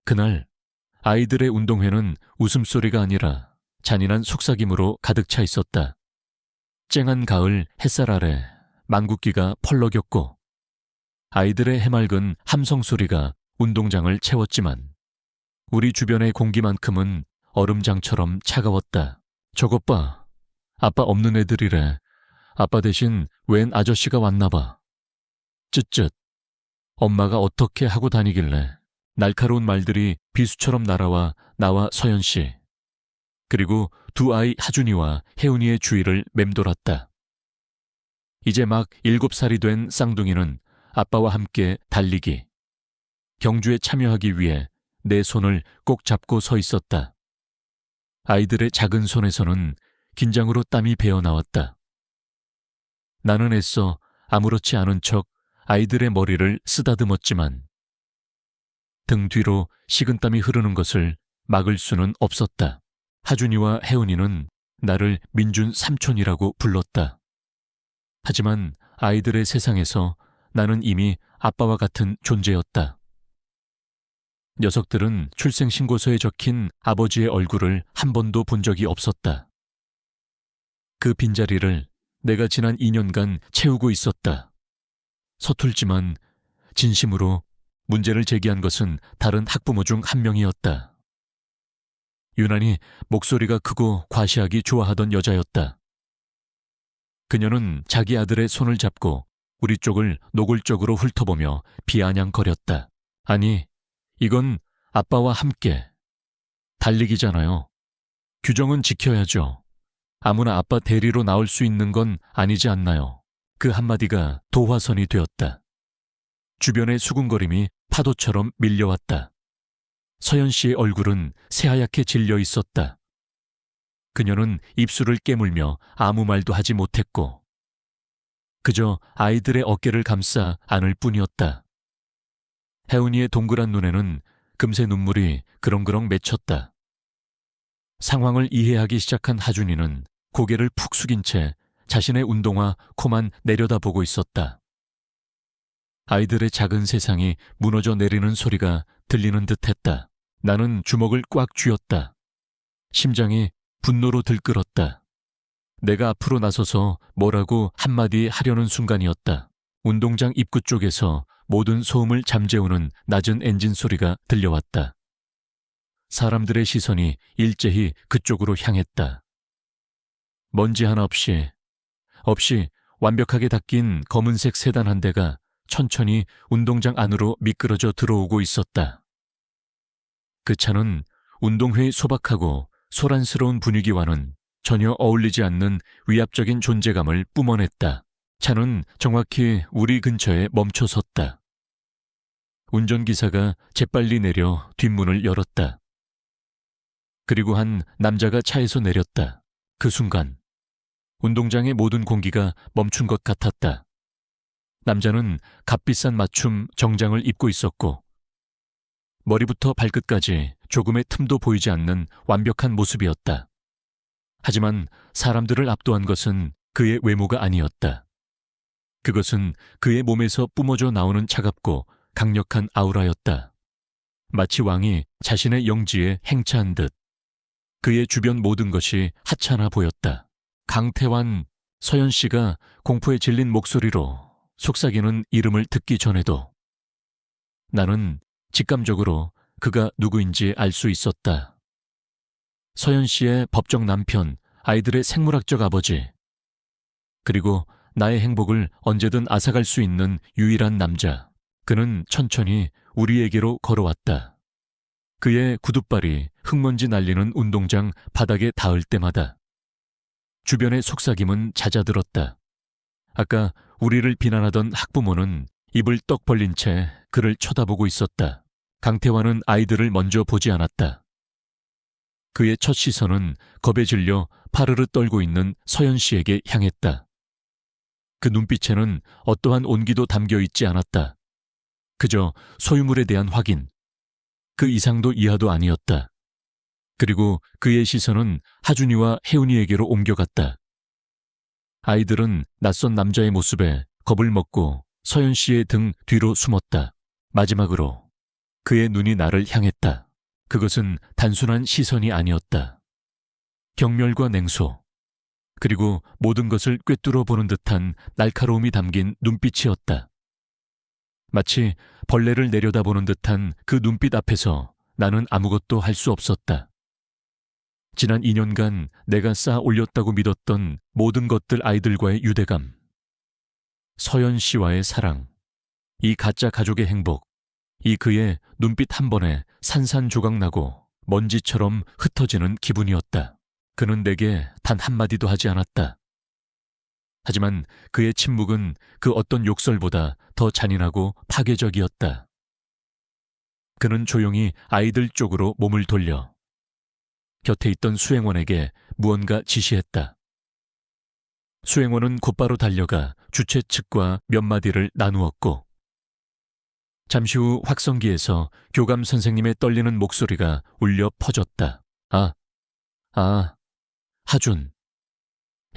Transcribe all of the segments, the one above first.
그날 아이들의 운동회는 웃음소리가 아니라 잔인한 속삭임으로 가득 차 있었다. 쨍한 가을 햇살 아래 망국기가 펄럭였고 아이들의 해맑은 함성 소리가 운동장을 채웠지만 우리 주변의 공기만큼은 얼음장처럼 차가웠다. 저것 봐. 아빠 없는 애들이래. 아빠 대신 웬 아저씨가 왔나 봐. 쯧쯧. 엄마가 어떻게 하고 다니길래. 날카로운 말들이 비수처럼 날아와 나와 서연 씨, 그리고 두 아이 하준이와 혜운이의 주위를 맴돌았다. 이제 막 7살이 된 쌍둥이는 아빠와 함께 달리기, 경주에 참여하기 위해 내 손을 꼭 잡고 서 있었다. 아이들의 작은 손에서는 긴장으로 땀이 배어나왔다. 나는 애써 아무렇지 않은 척 아이들의 머리를 쓰다듬었지만 등 뒤로 식은땀이 흐르는 것을 막을 수는 없었다. 하준이와 혜은이는 나를 민준 삼촌이라고 불렀다. 하지만 아이들의 세상에서 나는 이미 아빠와 같은 존재였다. 녀석들은 출생신고서에 적힌 아버지의 얼굴을 한 번도 본 적이 없었다. 그 빈자리를 내가 지난 2년간 채우고 있었다. 서툴지만 진심으로 문제를 제기한 것은 다른 학부모 중 한 명이었다. 유난히 목소리가 크고 과시하기 좋아하던 여자였다. 그녀는 자기 아들의 손을 잡고 우리 쪽을 노골적으로 훑어보며 비아냥거렸다. 아니, 이건 아빠와 함께. 달리기잖아요. 규정은 지켜야죠. 아무나 아빠 대리로 나올 수 있는 건 아니지 않나요? 그 한마디가 도화선이 되었다. 주변의 수군거림이 파도처럼 밀려왔다. 서연 씨의 얼굴은 새하얗게 질려 있었다. 그녀는 입술을 깨물며 아무 말도 하지 못했고 그저 아이들의 어깨를 감싸 안을 뿐이었다. 혜은이의 동그란 눈에는 금세 눈물이 그렁그렁 맺혔다. 상황을 이해하기 시작한 하준이는 고개를 푹 숙인 채 자신의 운동화 코만 내려다보고 있었다. 아이들의 작은 세상이 무너져 내리는 소리가 들리는 듯했다. 나는 주먹을 꽉 쥐었다. 심장이 분노로 들끓었다. 내가 앞으로 나서서 뭐라고 한마디 하려는 순간이었다. 운동장 입구 쪽에서 모든 소음을 잠재우는 낮은 엔진 소리가 들려왔다. 사람들의 시선이 일제히 그쪽으로 향했다. 먼지 하나 없이 완벽하게 닦인 검은색 세단 한 대가 천천히 운동장 안으로 미끄러져 들어오고 있었다. 그 차는 운동회의 소박하고 소란스러운 분위기와는 전혀 어울리지 않는 위압적인 존재감을 뿜어냈다. 차는 정확히 우리 근처에 멈춰섰다. 운전기사가 재빨리 내려 뒷문을 열었다. 그리고 한 남자가 차에서 내렸다. 그 순간 운동장의 모든 공기가 멈춘 것 같았다. 남자는 값비싼 맞춤 정장을 입고 있었고 머리부터 발끝까지 조금의 틈도 보이지 않는 완벽한 모습이었다. 하지만 사람들을 압도한 것은 그의 외모가 아니었다. 그것은 그의 몸에서 뿜어져 나오는 차갑고 강력한 아우라였다. 마치 왕이 자신의 영지에 행차한 듯 그의 주변 모든 것이 하찮아 보였다. 강태환, 서연 씨가 공포에 질린 목소리로 속삭이는 이름을 듣기 전에도 나는 직감적으로 그가 누구인지 알 수 있었다. 서연 씨의 법적 남편, 아이들의 생물학적 아버지, 그리고 나의 행복을 언제든 앗아갈 수 있는 유일한 남자. 그는 천천히 우리에게로 걸어왔다. 그의 구둣발이 흙먼지 날리는 운동장 바닥에 닿을 때마다 주변의 속삭임은 잦아들었다. 아까 우리를 비난하던 학부모는 입을 떡 벌린 채 그를 쳐다보고 있었다. 강태환은 아이들을 먼저 보지 않았다. 그의 첫 시선은 겁에 질려 파르르 떨고 있는 서연 씨에게 향했다. 그 눈빛에는 어떠한 온기도 담겨 있지 않았다. 그저 소유물에 대한 확인, 그 이상도 이하도 아니었다. 그리고 그의 시선은 하준이와 혜은이에게로 옮겨갔다. 아이들은 낯선 남자의 모습에 겁을 먹고 서연 씨의 등 뒤로 숨었다. 마지막으로 그의 눈이 나를 향했다. 그것은 단순한 시선이 아니었다. 경멸과 냉소, 그리고 모든 것을 꿰뚫어 보는 듯한 날카로움이 담긴 눈빛이었다. 마치 벌레를 내려다보는 듯한 그 눈빛 앞에서 나는 아무것도 할 수 없었다. 지난 2년간 내가 쌓아 올렸다고 믿었던 모든 것들, 아이들과의 유대감, 서연 씨와의 사랑, 이 가짜 가족의 행복, 이 그의 눈빛 한 번에 산산조각나고 먼지처럼 흩어지는 기분이었다. 그는 내게 단 한마디도 하지 않았다. 하지만 그의 침묵은 그 어떤 욕설보다 더 잔인하고 파괴적이었다. 그는 조용히 아이들 쪽으로 몸을 돌려 곁에 있던 수행원에게 무언가 지시했다. 수행원은 곧바로 달려가 주최 측과 몇 마디를 나누었고, 잠시 후 확성기에서 교감 선생님의 떨리는 목소리가 울려 퍼졌다. 하준.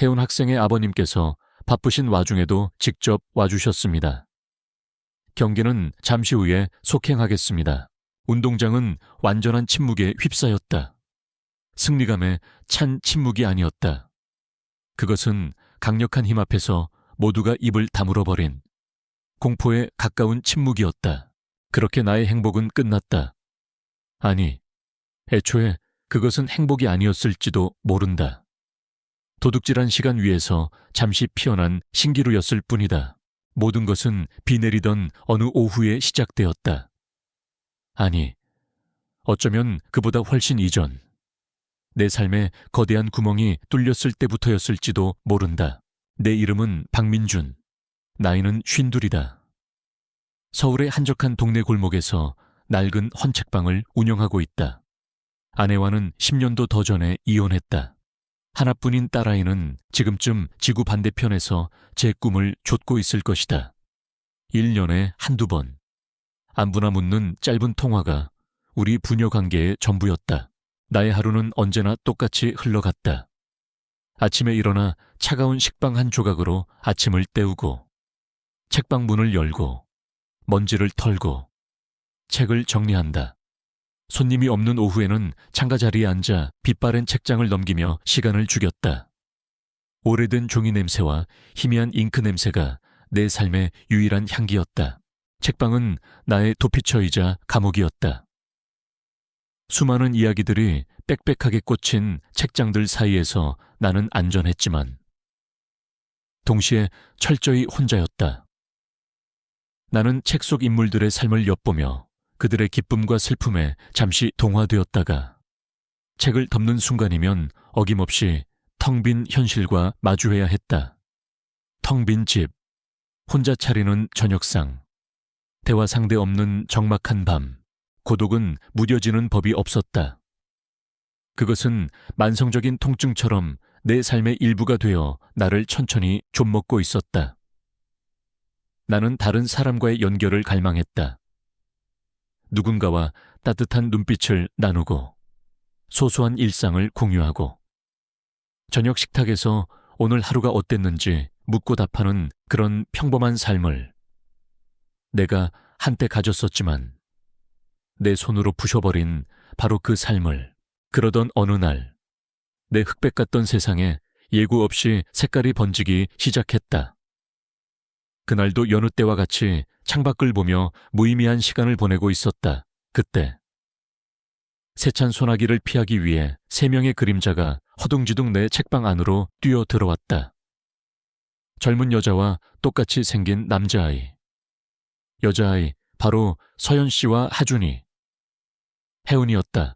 혜운 학생의 아버님께서 바쁘신 와중에도 직접 와주셨습니다. 경기는 잠시 후에 속행하겠습니다. 운동장은 완전한 침묵에 휩싸였다. 승리감에 찬 침묵이 아니었다. 그것은 강력한 힘 앞에서 모두가 입을 다물어버린 공포에 가까운 침묵이었다. 그렇게 나의 행복은 끝났다. 아니, 애초에 그것은 행복이 아니었을지도 모른다. 도둑질한 시간 위에서 잠시 피어난 신기루였을 뿐이다. 모든 것은 비 내리던 어느 오후에 시작되었다. 아니, 어쩌면 그보다 훨씬 이전, 내 삶에 거대한 구멍이 뚫렸을 때부터였을지도 모른다. 내 이름은 박민준, 나이는 52이다. 서울의 한적한 동네 골목에서 낡은 헌책방을 운영하고 있다. 아내와는 10년도 더 전에 이혼했다. 하나뿐인 딸아이는 지금쯤 지구 반대편에서 제 꿈을 좇고 있을 것이다. 1년에 한두 번, 안부나 묻는 짧은 통화가 우리 부녀 관계의 전부였다. 나의 하루는 언제나 똑같이 흘러갔다. 아침에 일어나 차가운 식빵 한 조각으로 아침을 때우고, 책방 문을 열고, 먼지를 털고, 책을 정리한다. 손님이 없는 오후에는 창가 자리에 앉아 빛바랜 책장을 넘기며 시간을 죽였다. 오래된 종이 냄새와 희미한 잉크 냄새가 내 삶의 유일한 향기였다. 책방은 나의 도피처이자 감옥이었다. 수많은 이야기들이 빽빽하게 꽂힌 책장들 사이에서 나는 안전했지만 동시에 철저히 혼자였다. 나는 책 속 인물들의 삶을 엿보며 그들의 기쁨과 슬픔에 잠시 동화되었다가 책을 덮는 순간이면 어김없이 텅 빈 현실과 마주해야 했다. 텅 빈 집, 혼자 차리는 저녁상, 대화 상대 없는 적막한 밤, 고독은 무뎌지는 법이 없었다. 그것은 만성적인 통증처럼 내 삶의 일부가 되어 나를 천천히 좀먹고 있었다. 나는 다른 사람과의 연결을 갈망했다. 누군가와 따뜻한 눈빛을 나누고 소소한 일상을 공유하고 저녁 식탁에서 오늘 하루가 어땠는지 묻고 답하는 그런 평범한 삶을 내가 한때 가졌었지만 내 손으로 부셔버린 바로 그 삶을 그러던 어느 날 내 흑백 같던 세상에 예고 없이 색깔이 번지기 시작했다. 그날도 여느 때와 같이 창밖을 보며 무의미한 시간을 보내고 있었다. 그때 세찬 소나기를 피하기 위해 3명의 그림자가 허둥지둥 내 책방 안으로 뛰어 들어왔다. 젊은 여자와 똑같이 생긴 남자아이. 여자아이 바로 서연 씨와 하준이. 혜운이었다.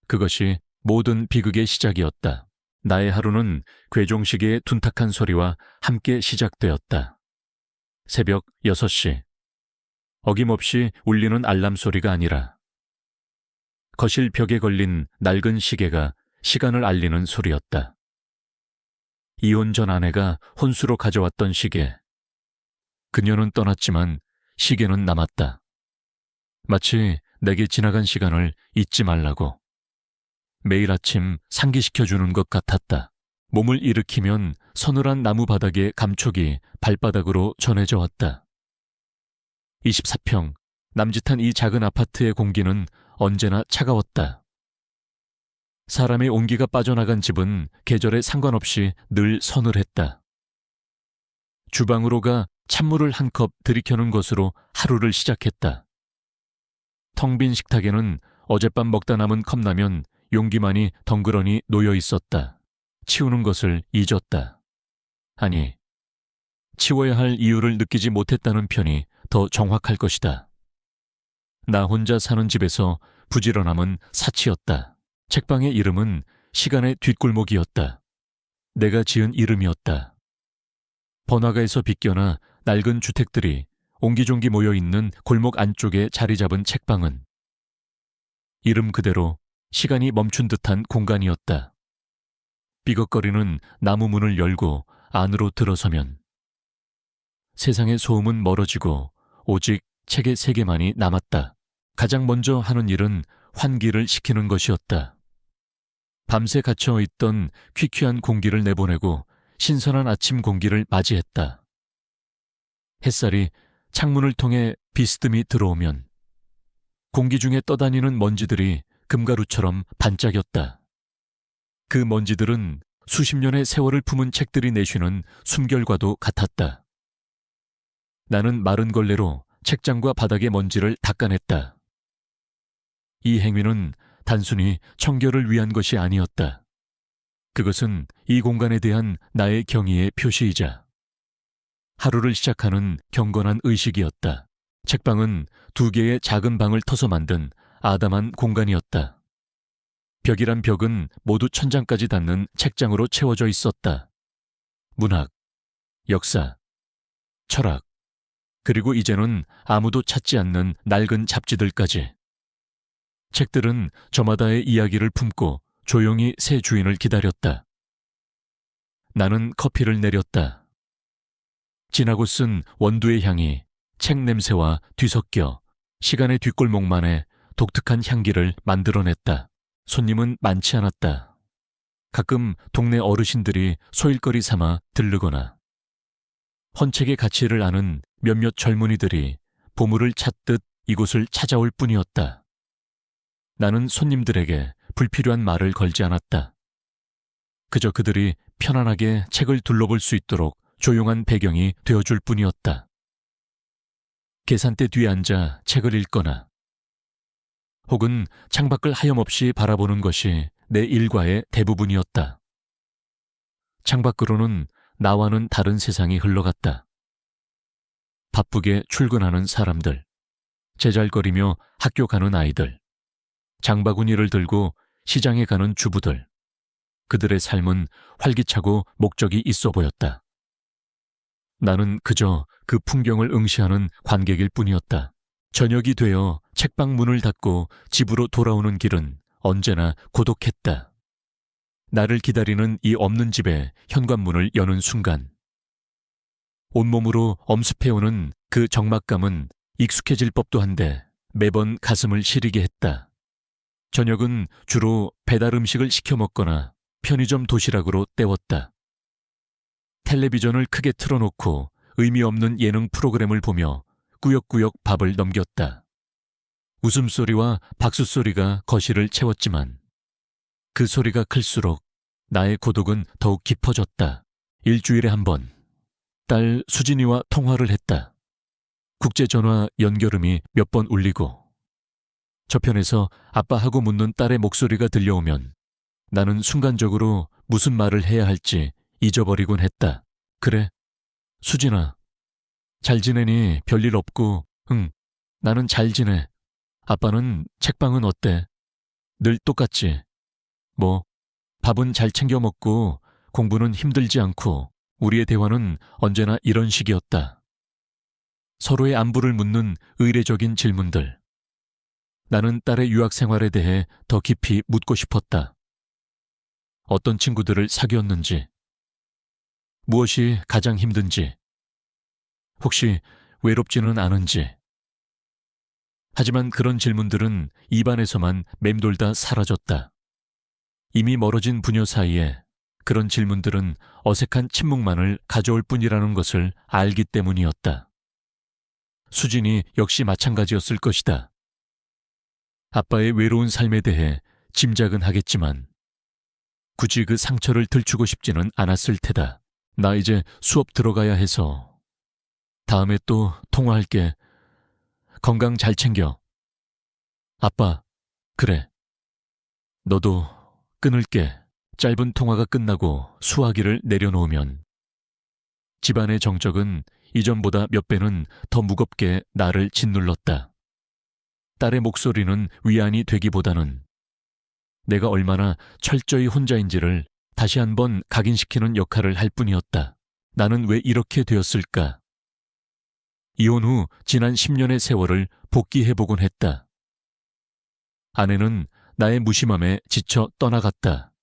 그것이 모든 비극의 시작이었다. 나의 하루는 괴종시계의 둔탁한 소리와 함께 시작되었다. 새벽 6시. 어김없이 울리는 알람 소리가 아니라 거실 벽에 걸린 낡은 시계가 시간을 알리는 소리였다. 이혼 전 아내가 혼수로 가져왔던 시계. 그녀는 떠났지만 시계는 남았다. 마치 내게 지나간 시간을 잊지 말라고. 매일 아침 상기시켜주는 것 같았다. 몸을 일으키면 서늘한 나무 바닥의 감촉이 발바닥으로 전해져 왔다. 24평 남짓한 이 작은 아파트의 공기는 언제나 차가웠다. 사람의 온기가 빠져나간 집은 계절에 상관없이 늘 서늘했다. 주방으로 가 찬물을 한 컵 들이켜는 것으로 하루를 시작했다. 텅 빈 식탁에는 어젯밤 먹다 남은 컵라면 용기만이 덩그러니 놓여 있었다. 치우는 것을 잊었다. 아니, 치워야 할 이유를 느끼지 못했다는 편이 더 정확할 것이다. 나 혼자 사는 집에서 부지런함은 사치였다. 책방의 이름은 시간의 뒷골목이었다. 내가 지은 이름이었다. 번화가에서 빗겨나 낡은 주택들이 옹기종기 모여있는 골목 안쪽에 자리 잡은 책방은 이름 그대로 시간이 멈춘 듯한 공간이었다. 삐걱거리는 나무 문을 열고 안으로 들어서면 세상의 소음은 멀어지고 오직 책의 세계만이 남았다. 가장 먼저 하는 일은 환기를 시키는 것이었다. 밤새 갇혀있던 퀴퀴한 공기를 내보내고 신선한 아침 공기를 맞이했다. 햇살이 창문을 통해 비스듬히 들어오면 공기 중에 떠다니는 먼지들이 금가루처럼 반짝였다. 그 먼지들은 수십 년의 세월을 품은 책들이 내쉬는 숨결과도 같았다. 나는 마른 걸레로 책장과 바닥의 먼지를 닦아냈다. 이 행위는 단순히 청결을 위한 것이 아니었다. 그것은 이 공간에 대한 나의 경의의 표시이자 하루를 시작하는 경건한 의식이었다. 책방은 2개의 작은 방을 터서 만든 아담한 공간이었다. 벽이란 벽은 모두 천장까지 닿는 책장으로 채워져 있었다. 문학, 역사, 철학, 그리고 이제는 아무도 찾지 않는 낡은 잡지들까지. 책들은 저마다의 이야기를 품고 조용히 새 주인을 기다렸다. 나는 커피를 내렸다. 진하고 쓴 원두의 향이 책 냄새와 뒤섞여 시간의 뒷골목만의 독특한 향기를 만들어냈다. 손님은 많지 않았다. 가끔 동네 어르신들이 소일거리 삼아 들르거나 헌책의 가치를 아는 몇몇 젊은이들이 보물을 찾듯 이곳을 찾아올 뿐이었다. 나는 손님들에게 불필요한 말을 걸지 않았다. 그저 그들이 편안하게 책을 둘러볼 수 있도록 조용한 배경이 되어줄 뿐이었다. 계산대 뒤에 앉아 책을 읽거나 혹은 창밖을 하염없이 바라보는 것이 내 일과의 대부분이었다. 창밖으로는 나와는 다른 세상이 흘러갔다. 바쁘게 출근하는 사람들, 제잘거리며 학교 가는 아이들, 장바구니를 들고 시장에 가는 주부들, 그들의 삶은 활기차고 목적이 있어 보였다. 나는 그저 그 풍경을 응시하는 관객일 뿐이었다. 저녁이 되어 책방 문을 닫고 집으로 돌아오는 길은 언제나 고독했다. 나를 기다리는 이 없는 집의 현관문을 여는 순간 온몸으로 엄습해오는 그 적막감은 익숙해질 법도 한데 매번 가슴을 시리게 했다. 저녁은 주로 배달 음식을 시켜 먹거나 편의점 도시락으로 때웠다. 텔레비전을 크게 틀어놓고 의미 없는 예능 프로그램을 보며 꾸역꾸역 밥을 넘겼다. 웃음소리와 박수소리가 거실을 채웠지만 그 소리가 클수록 나의 고독은 더욱 깊어졌다. 일주일에 한 번 딸 수진이와 통화를 했다. 국제전화 연결음이 몇 번 울리고 저편에서 아빠하고 묻는 딸의 목소리가 들려오면 나는 순간적으로 무슨 말을 해야 할지 잊어버리곤 했다. 그래, 수진아. 잘 지내니? 별일 없고. 응, 나는 잘 지내. 아빠는 책방은 어때? 늘 똑같지. 뭐, 밥은 잘 챙겨 먹고 공부는 힘들지 않고 우리의 대화는 언제나 이런 식이었다. 서로의 안부를 묻는 의례적인 질문들. 나는 딸의 유학 생활에 대해 더 깊이 묻고 싶었다. 어떤 친구들을 사귀었는지, 무엇이 가장 힘든지, 혹시 외롭지는 않은지. 하지만 그런 질문들은 입안에서만 맴돌다 사라졌다. 이미 멀어진 부녀 사이에 그런 질문들은 어색한 침묵만을 가져올 뿐이라는 것을 알기 때문이었다. 수진이 역시 마찬가지였을 것이다. 아빠의 외로운 삶에 대해 짐작은 하겠지만 굳이 그 상처를 들추고 싶지는 않았을 테다. 나 이제 수업 들어가야 해서 다음에 또 통화할게. 건강 잘 챙겨. 아빠, 그래. 너도 끊을게. 짧은 통화가 끝나고 수화기를 내려놓으면 집안의 정적은 이전보다 몇 배는 더 무겁게 나를 짓눌렀다. 딸의 목소리는 위안이 되기보다는 내가 얼마나 철저히 혼자인지를 다시 한번 각인시키는 역할을 할 뿐이었다. 나는 왜 이렇게 되었을까? 이혼 후 지난 10년의 세월을 복기해보곤 했다. 아내는 나의 무심함에 지쳐 떠나갔다.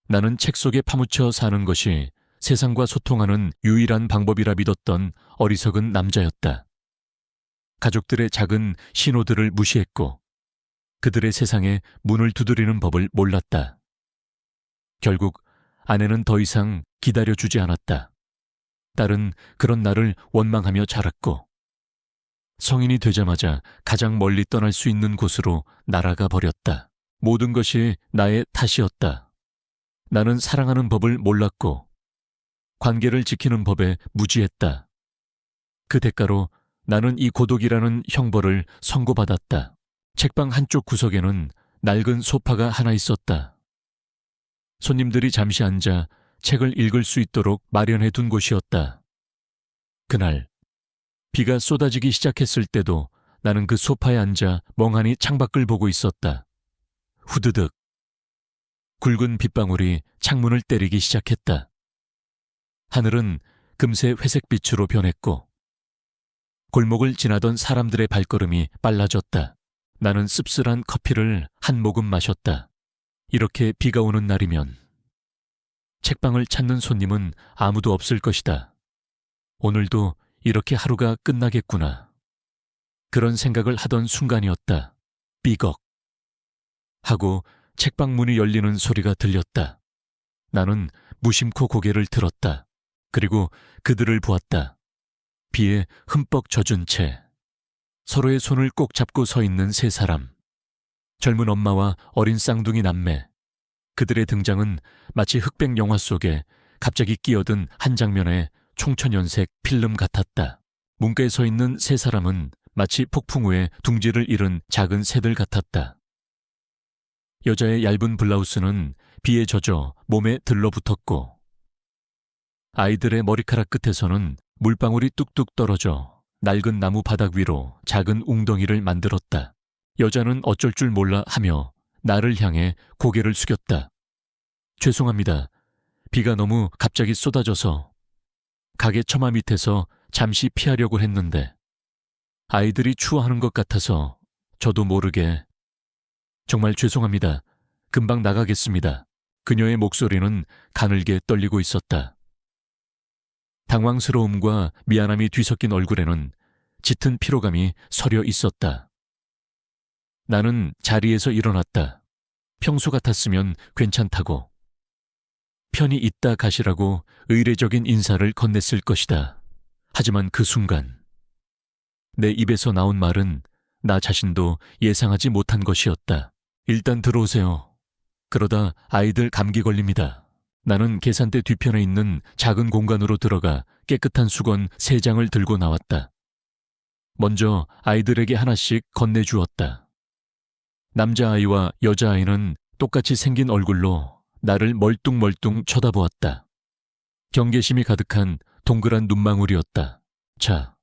나는 책 속에 파묻혀 사는 것이 세상과 소통하는 유일한 방법이라 믿었던 어리석은 남자였다. 가족들의 작은 신호들을 무시했고 그들의 세상에 문을 두드리는 법을 몰랐다. 결국 아내는 더 이상 기다려주지 않았다. 딸은 그런 나를 원망하며 자랐고 성인이 되자마자 가장 멀리 떠날 수 있는 곳으로 날아가 버렸다. 모든 것이 나의 탓이었다. 나는 사랑하는 법을 몰랐고 관계를 지키는 법에 무지했다. 그 대가로 나는 이 고독이라는 형벌을 선고받았다. 책방 한쪽 구석에는 낡은 소파가 하나 있었다. 손님들이 잠시 앉아 책을 읽을 수 있도록 마련해 둔 곳이었다. 그날 비가 쏟아지기 시작했을 때도 나는 그 소파에 앉아 멍하니 창밖을 보고 있었다. 후드득. 굵은 빗방울이 창문을 때리기 시작했다. 하늘은 금세 회색빛으로 변했고 골목을 지나던 사람들의 발걸음이 빨라졌다. 나는 씁쓸한 커피를 한 모금 마셨다. 이렇게 비가 오는 날이면 책방을 찾는 손님은 아무도 없을 것이다. 오늘도 이렇게 하루가 끝나겠구나. 그런 생각을 하던 순간이었다. 삐걱 하고 책방 문이 열리는 소리가 들렸다. 나는 무심코 고개를 들었다. 그리고 그들을 보았다. 비에 흠뻑 젖은 채 서로의 손을 꼭 잡고 서 있는 세 사람. 젊은 엄마와 어린 쌍둥이 남매. 그들의 등장은 마치 흑백 영화 속에 갑자기 끼어든 한 장면의 총천연색 필름 같았다. 문가에 서 있는 세 사람은 마치 폭풍 후에 둥지를 잃은 작은 새들 같았다. 여자의 얇은 블라우스는 비에 젖어 몸에 들러붙었고 아이들의 머리카락 끝에서는 물방울이 뚝뚝 떨어져 낡은 나무 바닥 위로 작은 웅덩이를 만들었다. 여자는 어쩔 줄 몰라 하며 나를 향해 고개를 숙였다. 죄송합니다. 비가 너무 갑자기 쏟아져서 가게 처마 밑에서 잠시 피하려고 했는데 아이들이 추워하는 것 같아서 저도 모르게. 정말 죄송합니다. 금방 나가겠습니다. 그녀의 목소리는 가늘게 떨리고 있었다. 당황스러움과 미안함이 뒤섞인 얼굴에는 짙은 피로감이 서려 있었다. 나는 자리에서 일어났다. 평소 같았으면 괜찮다고. 편히 있다 가시라고 의례적인 인사를 건넸을 것이다. 하지만 그 순간 내 입에서 나온 말은 나 자신도 예상하지 못한 것이었다. 일단 들어오세요. 그러다 아이들 감기 걸립니다. 나는 계산대 뒤편에 있는 작은 공간으로 들어가 깨끗한 수건 3장을 들고 나왔다. 먼저 아이들에게 하나씩 건네주었다. 남자아이와 여자아이는 똑같이 생긴 얼굴로 나를 멀뚱멀뚱 쳐다보았다. 경계심이 가득한 동그란 눈망울이었다. 자,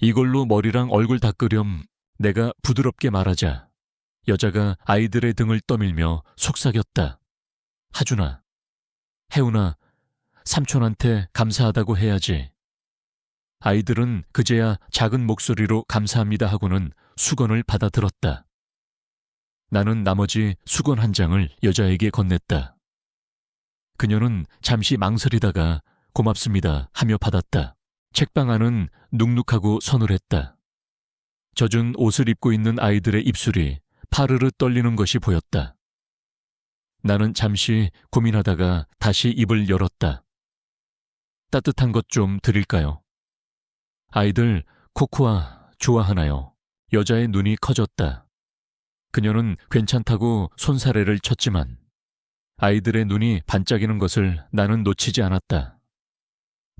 이걸로 머리랑 얼굴 닦으렴. 내가 부드럽게 말하자 여자가 아이들의 등을 떠밀며 속삭였다. 하준아, 혜훈아, 삼촌한테 감사하다고 해야지. 아이들은 그제야 작은 목소리로 감사합니다 하고는 수건을 받아들었다. 나는 나머지 수건 1장을 여자에게 건넸다. 그녀는 잠시 망설이다가 고맙습니다 하며 받았다. 책방 안은 눅눅하고 서늘했다. 젖은 옷을 입고 있는 아이들의 입술이 파르르 떨리는 것이 보였다. 나는 잠시 고민하다가 다시 입을 열었다. 따뜻한 것 좀 드릴까요? 아이들 코코아 좋아하나요? 여자의 눈이 커졌다. 그녀는 괜찮다고 손사래를 쳤지만 아이들의 눈이 반짝이는 것을 나는 놓치지 않았다.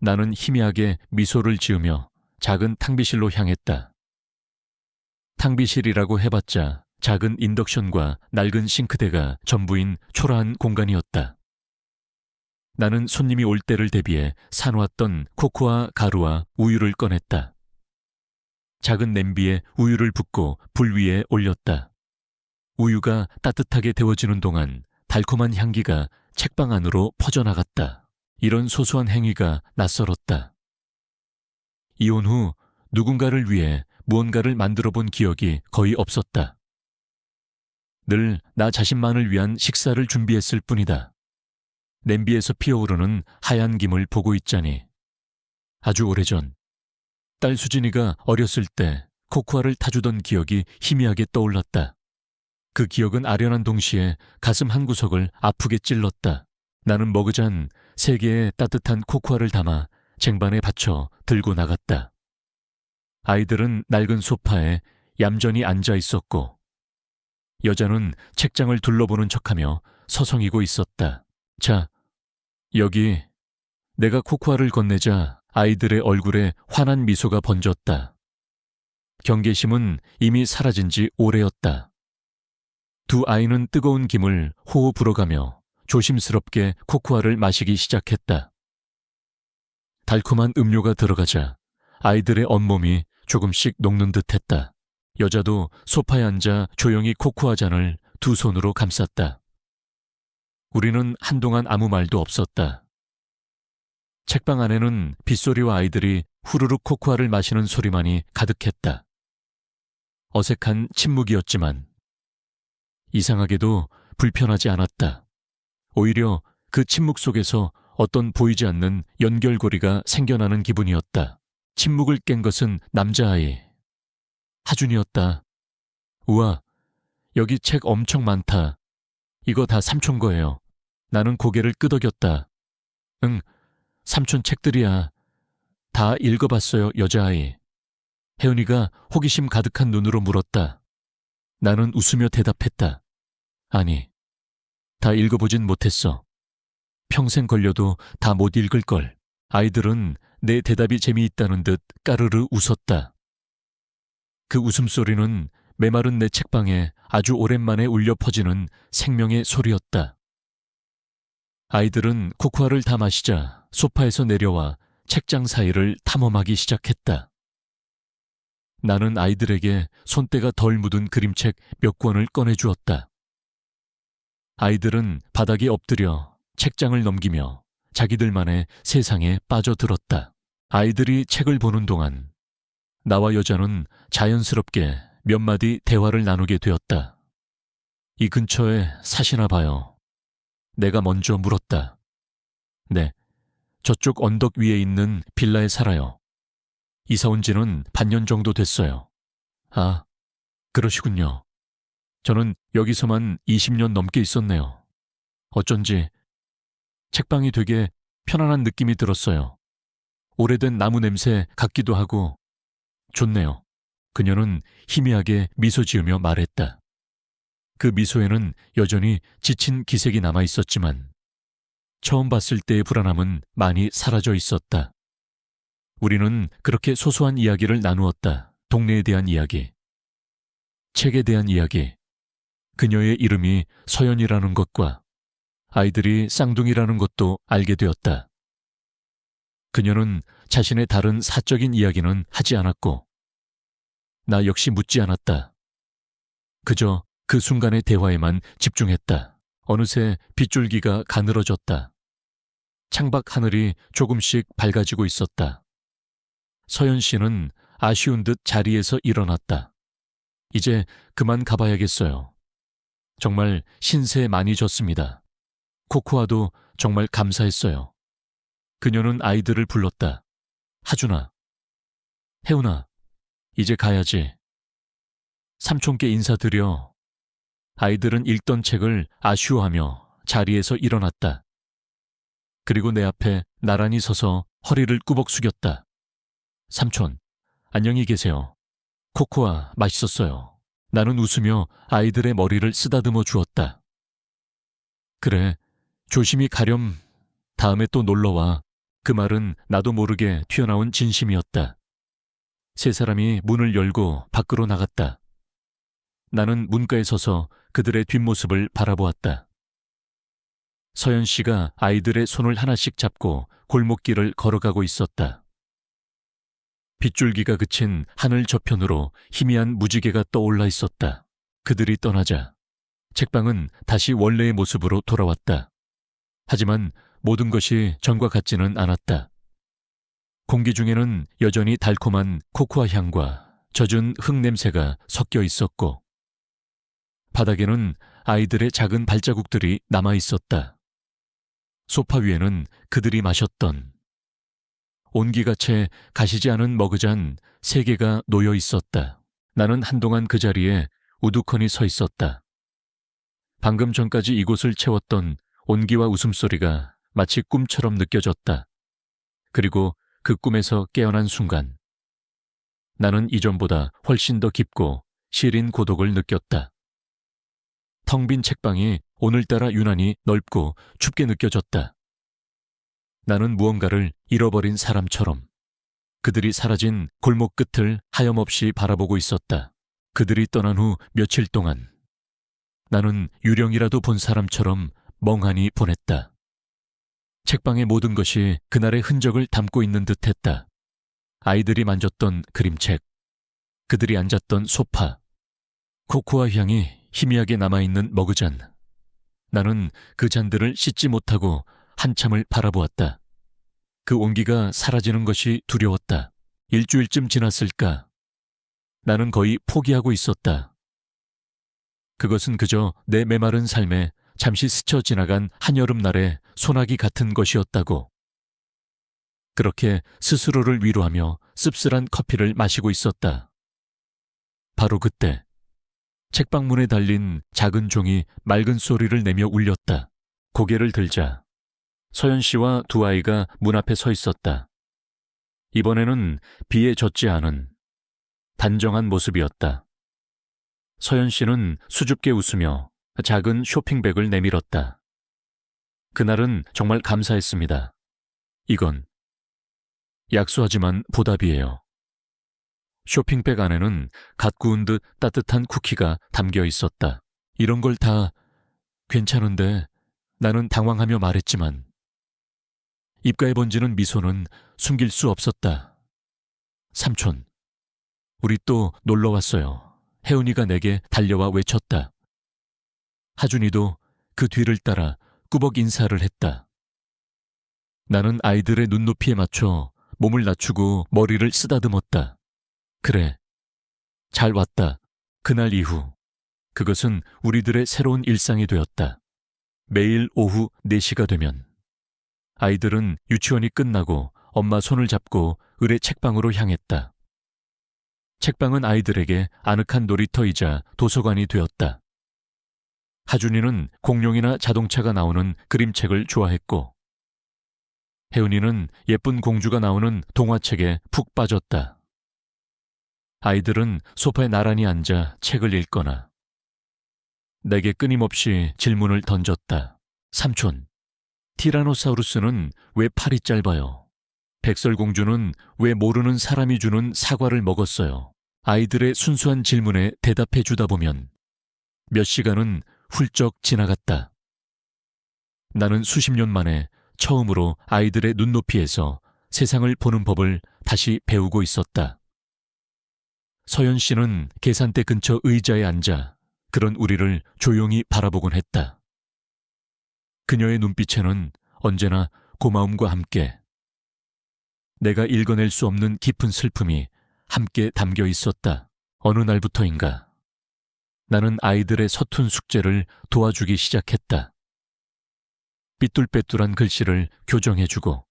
나는 희미하게 미소를 지으며 작은 탕비실로 향했다. 탕비실이라고 해봤자 작은 인덕션과 낡은 싱크대가 전부인 초라한 공간이었다. 나는 손님이 올 때를 대비해 사놓았던 코코아 가루와 우유를 꺼냈다. 작은 냄비에 우유를 붓고 불 위에 올렸다. 우유가 따뜻하게 데워지는 동안 달콤한 향기가 책방 안으로 퍼져나갔다. 이런 소소한 행위가 낯설었다. 이혼 후 누군가를 위해 무언가를 만들어 본 기억이 거의 없었다. 늘 나 자신만을 위한 식사를 준비했을 뿐이다. 냄비에서 피어오르는 하얀 김을 보고 있자니 아주 오래전 딸 수진이가 어렸을 때 코코아를 타주던 기억이 희미하게 떠올랐다. 그 기억은 아련한 동시에 가슴 한구석을 아프게 찔렀다. 나는 머그잔 3개의 따뜻한 코코아를 담아 쟁반에 받쳐 들고 나갔다. 아이들은 낡은 소파에 얌전히 앉아 있었고 여자는 책장을 둘러보는 척하며 서성이고 있었다. 자, 여기. 내가 코코아를 건네자 아이들의 얼굴에 환한 미소가 번졌다. 경계심은 이미 사라진 지 오래였다. 두 아이는 뜨거운 김을 호호 불어가며 조심스럽게 코코아를 마시기 시작했다. 달콤한 음료가 들어가자 아이들의 온몸이 조금씩 녹는 듯했다. 여자도 소파에 앉아 조용히 코코아 잔을 두 손으로 감쌌다. 우리는 한동안 아무 말도 없었다. 책방 안에는 빗소리와 아이들이 후루룩 코코아를 마시는 소리만이 가득했다. 어색한 침묵이었지만 이상하게도 불편하지 않았다. 오히려 그 침묵 속에서 어떤 보이지 않는 연결고리가 생겨나는 기분이었다. 침묵을 깬 것은 남자아이 하준이었다. 우와, 여기 책 엄청 많다. 이거 다 삼촌 거예요. 나는 고개를 끄덕였다. 응, 삼촌 책들이야. 다 읽어봤어요, 여자아이. 혜은이가 호기심 가득한 눈으로 물었다. 나는 웃으며 대답했다. 아니, 다 읽어보진 못했어. 평생 걸려도 다 못 읽을걸. 아이들은 내 대답이 재미있다는 듯 까르르 웃었다. 그 웃음소리는 메마른 내 책방에 아주 오랜만에 울려 퍼지는 생명의 소리였다. 아이들은 코코아를 다 마시자 소파에서 내려와 책장 사이를 탐험하기 시작했다. 나는 아이들에게 손때가 덜 묻은 그림책 몇 권을 꺼내주었다. 아이들은 바닥에 엎드려 책장을 넘기며 자기들만의 세상에 빠져들었다. 아이들이 책을 보는 동안 나와 여자는 자연스럽게 몇 마디 대화를 나누게 되었다. 이 근처에 사시나 봐요. 내가 먼저 물었다. 네, 저쪽 언덕 위에 있는 빌라에 살아요. 이사 온 지는 반년 정도 됐어요. 아, 그러시군요. 저는 여기서만 20년 넘게 있었네요. 어쩐지 책방이 되게 편안한 느낌이 들었어요. 오래된 나무 냄새 같기도 하고 좋네요. 그녀는 희미하게 미소 지으며 말했다. 그 미소에는 여전히 지친 기색이 남아 있었지만 처음 봤을 때의 불안함은 많이 사라져 있었다. 우리는 그렇게 소소한 이야기를 나누었다. 동네에 대한 이야기, 책에 대한 이야기, 그녀의 이름이 서연이라는 것과 아이들이 쌍둥이라는 것도 알게 되었다. 그녀는 자신의 다른 사적인 이야기는 하지 않았고 나 역시 묻지 않았다. 그저 그 순간의 대화에만 집중했다. 어느새 빗줄기가 가늘어졌다. 창밖 하늘이 조금씩 밝아지고 있었다. 서연 씨는 아쉬운 듯 자리에서 일어났다. 이제 그만 가봐야겠어요. 정말 신세 많이 졌습니다. 코코아도 정말 감사했어요. 그녀는 아이들을 불렀다. 하준아, 혜훈아, 이제 가야지. 삼촌께 인사드려. 아이들은 읽던 책을 아쉬워하며 자리에서 일어났다. 그리고 내 앞에 나란히 서서 허리를 꾸벅 숙였다. 삼촌, 안녕히 계세요. 코코아 맛있었어요. 나는 웃으며 아이들의 머리를 쓰다듬어 주었다. 그래, 조심히 가렴. 다음에 또 놀러와. 그 말은 나도 모르게 튀어나온 진심이었다. 세 사람이 문을 열고 밖으로 나갔다. 나는 문가에 서서 그들의 뒷모습을 바라보았다. 서연 씨가 아이들의 손을 하나씩 잡고 골목길을 걸어가고 있었다. 빗줄기가 그친 하늘 저편으로 희미한 무지개가 떠올라 있었다. 그들이 떠나자 책방은 다시 원래의 모습으로 돌아왔다. 하지만 모든 것이 전과 같지는 않았다. 공기 중에는 여전히 달콤한 코코아 향과 젖은 흙 냄새가 섞여 있었고, 바닥에는 아이들의 작은 발자국들이 남아 있었다. 소파 위에는 그들이 마셨던 온기가 채 가시지 않은 머그잔 3개가 놓여 있었다. 나는 한동안 그 자리에 우두커니 서 있었다. 방금 전까지 이곳을 채웠던 온기와 웃음소리가 마치 꿈처럼 느껴졌다. 그리고 그 꿈에서 깨어난 순간 나는 이전보다 훨씬 더 깊고 시린 고독을 느꼈다. 텅 빈 책방이 오늘따라 유난히 넓고 춥게 느껴졌다. 나는 무언가를 잃어버린 사람처럼 그들이 사라진 골목 끝을 하염없이 바라보고 있었다. 그들이 떠난 후 며칠 동안 나는 유령이라도 본 사람처럼 멍하니 보냈다. 책방의 모든 것이 그날의 흔적을 담고 있는 듯했다. 아이들이 만졌던 그림책, 그들이 앉았던 소파, 코코아 향이 희미하게 남아있는 머그잔. 나는 그 잔들을 씻지 못하고 한참을 바라보았다. 그 온기가 사라지는 것이 두려웠다. 일주일쯤 지났을까? 나는 거의 포기하고 있었다. 그것은 그저 내 메마른 삶에 잠시 스쳐 지나간 한여름날의 소나기 같은 것이었다고. 그렇게 스스로를 위로하며 씁쓸한 커피를 마시고 있었다. 바로 그때 책방문에 달린 작은 종이 맑은 소리를 내며 울렸다. 고개를 들자 서연 씨와 두 아이가 문 앞에 서 있었다. 이번에는 비에 젖지 않은 단정한 모습이었다. 서연 씨는 수줍게 웃으며 작은 쇼핑백을 내밀었다. 그날은 정말 감사했습니다. 이건 약소하지만 보답이에요. 쇼핑백 안에는 갓 구운 듯 따뜻한 쿠키가 담겨 있었다. 이런 걸 다 괜찮은데 나는 당황하며 말했지만 입가에 번지는 미소는 숨길 수 없었다. 삼촌, 우리 또 놀러 왔어요. 혜은이가 내게 달려와 외쳤다. 하준이도 그 뒤를 따라 꾸벅 인사를 했다. 나는 아이들의 눈높이에 맞춰 몸을 낮추고 머리를 쓰다듬었다. 그래, 잘 왔다. 그날 이후 그것은 우리들의 새로운 일상이 되었다. 매일 오후 4시가 되면 아이들은 유치원이 끝나고 엄마 손을 잡고 을의 책방으로 향했다. 책방은 아이들에게 아늑한 놀이터이자 도서관이 되었다. 하준이는 공룡이나 자동차가 나오는 그림책을 좋아했고, 혜은이는 예쁜 공주가 나오는 동화책에 푹 빠졌다. 아이들은 소파에 나란히 앉아 책을 읽거나 내게 끊임없이 질문을 던졌다. 삼촌, 티라노사우루스는 왜 팔이 짧아요? 백설공주는 왜 모르는 사람이 주는 사과를 먹었어요? 아이들의 순수한 질문에 대답해 주다 보면 몇 시간은 훌쩍 지나갔다. 나는 수십 년 만에 처음으로 아이들의 눈높이에서 세상을 보는 법을 다시 배우고 있었다. 서연 씨는 계산대 근처 의자에 앉아 그런 우리를 조용히 바라보곤 했다. 그녀의 눈빛에는 언제나 고마움과 함께 내가 읽어낼 수 없는 깊은 슬픔이 함께 담겨 있었다. 어느 날부터인가 나는 아이들의 서툰 숙제를 도와주기 시작했다. 삐뚤빼뚤한 글씨를 교정해주고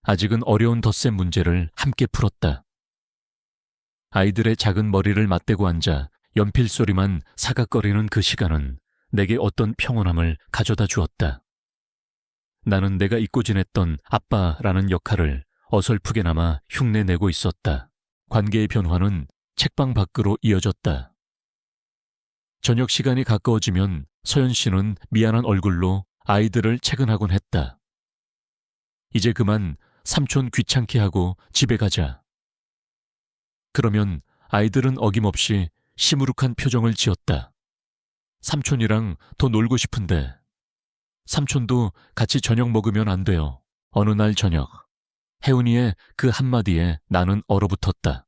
아직은 어려운 덧셈 문제를 함께 풀었다. 아이들의 작은 머리를 맞대고 앉아 연필 소리만 사각거리는 그 시간은 내게 어떤 평온함을 가져다 주었다. 나는 내가 잊고 지냈던 아빠라는 역할을 어설프게나마 흉내내고 있었다. 관계의 변화는 책방 밖으로 이어졌다. 저녁 시간이 가까워지면 서연 씨는 미안한 얼굴로 아이들을 퇴근하곤 했다. 이제 그만 삼촌 귀찮게 하고 집에 가자. 그러면 아이들은 어김없이 시무룩한 표정을 지었다. 삼촌이랑 더 놀고 싶은데. 삼촌도 같이 저녁 먹으면 안 돼요. 어느 날 저녁, 혜은이의 그 한마디에 나는 얼어붙었다.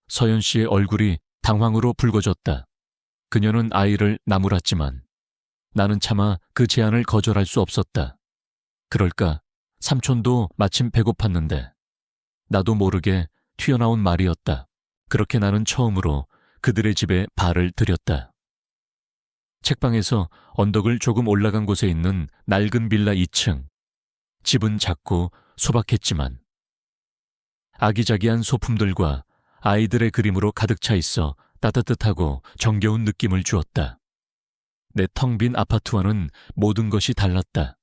서연 씨의 얼굴이 당황으로 붉어졌다. 그녀는 아이를 나무랐지만 나는 차마 그 제안을 거절할 수 없었다. 그럴까? 삼촌도 마침 배고팠는데 나도 모르게 튀어나온 말이었다. 그렇게 나는 처음으로 그들의 집에 발을 들였다. 책방에서 언덕을 조금 올라간 곳에 있는 낡은 빌라 2층. 집은 작고 소박했지만 아기자기한 소품들과 아이들의 그림으로 가득 차 있어 따뜻하고 정겨운 느낌을 주었다. 내 텅 빈 아파트와는 모든 것이 달랐다.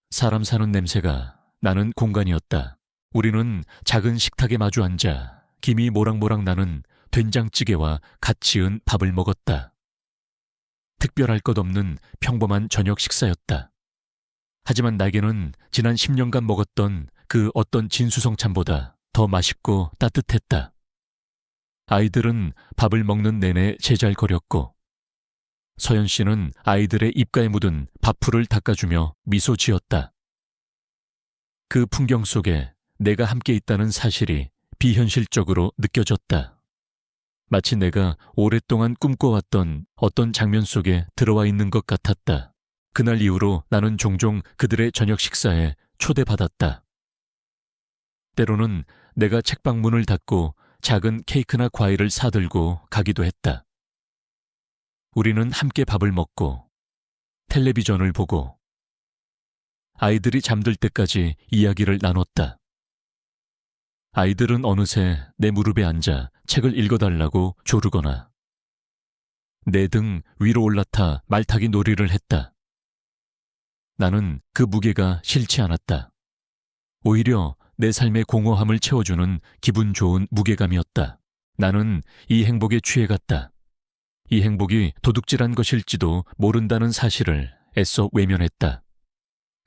사람 사는 냄새가 나는 공간이었다. 우리는 작은 식탁에 마주 앉아 김이 모락모락 나는 된장찌개와 갓 지은 밥을 먹었다. 특별할 것 없는 평범한 저녁 식사였다. 하지만 나에게는 지난 10년간 먹었던 그 어떤 진수성찬보다 더 맛있고 따뜻했다. 아이들은 밥을 먹는 내내 제잘거렸고 서연 씨는 아이들의 입가에 묻은 밥풀을 닦아주며 미소 지었다. 그 풍경 속에 내가 함께 있다는 사실이 비현실적으로 느껴졌다. 마치 내가 오랫동안 꿈꿔왔던 어떤 장면 속에 들어와 있는 것 같았다. 그날 이후로 나는 종종 그들의 저녁 식사에 초대받았다. 때로는 내가 책방 문을 닫고 작은 케이크나 과일을 사들고 가기도 했다. 우리는 함께 밥을 먹고 텔레비전을 보고 아이들이 잠들 때까지 이야기를 나눴다. 아이들은 어느새 내 무릎에 앉아 책을 읽어달라고 조르거나 내 등 위로 올라타 말타기 놀이를 했다. 나는 그 무게가 싫지 않았다. 오히려 내 삶의 공허함을 채워주는 기분 좋은 무게감이었다. 나는 이 행복에 취해갔다. 이 행복이 도둑질한 것일지도 모른다는 사실을 애써 외면했다.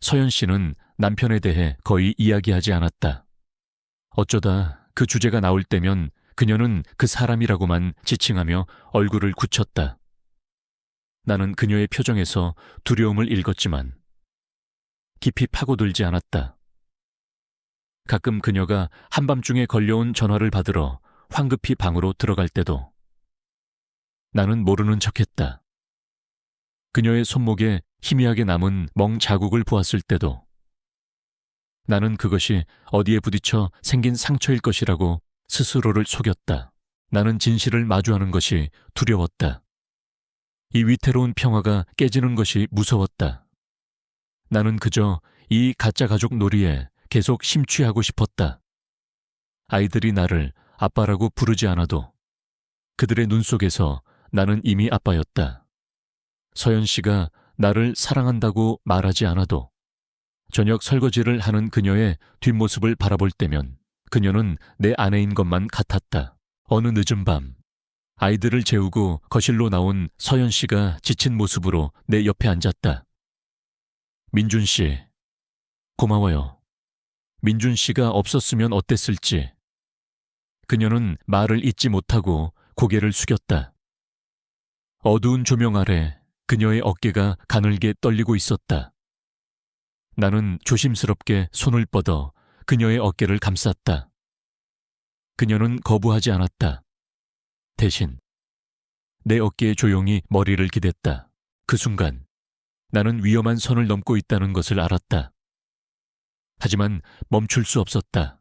서연 씨는 남편에 대해 거의 이야기하지 않았다. 어쩌다 그 주제가 나올 때면 그녀는 그 사람이라고만 지칭하며 얼굴을 굳혔다. 나는 그녀의 표정에서 두려움을 읽었지만 깊이 파고들지 않았다. 가끔 그녀가 한밤중에 걸려온 전화를 받으러 황급히 방으로 들어갈 때도 나는 모르는 척했다. 그녀의 손목에 희미하게 남은 멍 자국을 보았을 때도 나는 그것이 어디에 부딪혀 생긴 상처일 것이라고 스스로를 속였다. 나는 진실을 마주하는 것이 두려웠다. 이 위태로운 평화가 깨지는 것이 무서웠다. 나는 그저 이 가짜 가족 놀이에 계속 심취하고 싶었다. 아이들이 나를 아빠라고 부르지 않아도 그들의 눈 속에서 나는 이미 아빠였다. 서연 씨가 나를 사랑한다고 말하지 않아도 저녁 설거지를 하는 그녀의 뒷모습을 바라볼 때면 그녀는 내 아내인 것만 같았다. 어느 늦은 밤 아이들을 재우고 거실로 나온 서연 씨가 지친 모습으로 내 옆에 앉았다. 민준 씨, 고마워요. 민준 씨가 없었으면 어땠을지. 그녀는 말을 잇지 못하고 고개를 숙였다. 어두운 조명 아래 그녀의 어깨가 가늘게 떨리고 있었다. 나는 조심스럽게 손을 뻗어 그녀의 어깨를 감쌌다. 그녀는 거부하지 않았다. 대신 내 어깨에 조용히 머리를 기댔다. 그 순간 나는 위험한 선을 넘고 있다는 것을 알았다. 하지만 멈출 수 없었다.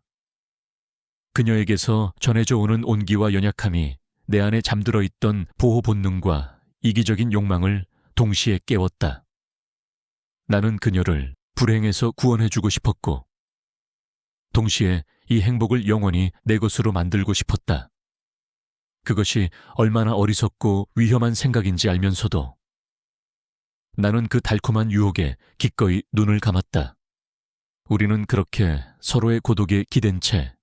그녀에게서 전해져 오는 온기와 연약함이 내 안에 잠들어 있던 보호 본능과 이기적인 욕망을 동시에 깨웠다. 나는 그녀를 불행에서 구원해주고 싶었고 동시에 이 행복을 영원히 내 것으로 만들고 싶었다. 그것이 얼마나 어리석고 위험한 생각인지 알면서도 나는 그 달콤한 유혹에 기꺼이 눈을 감았다. 우리는 그렇게 서로의 고독에 기댄 채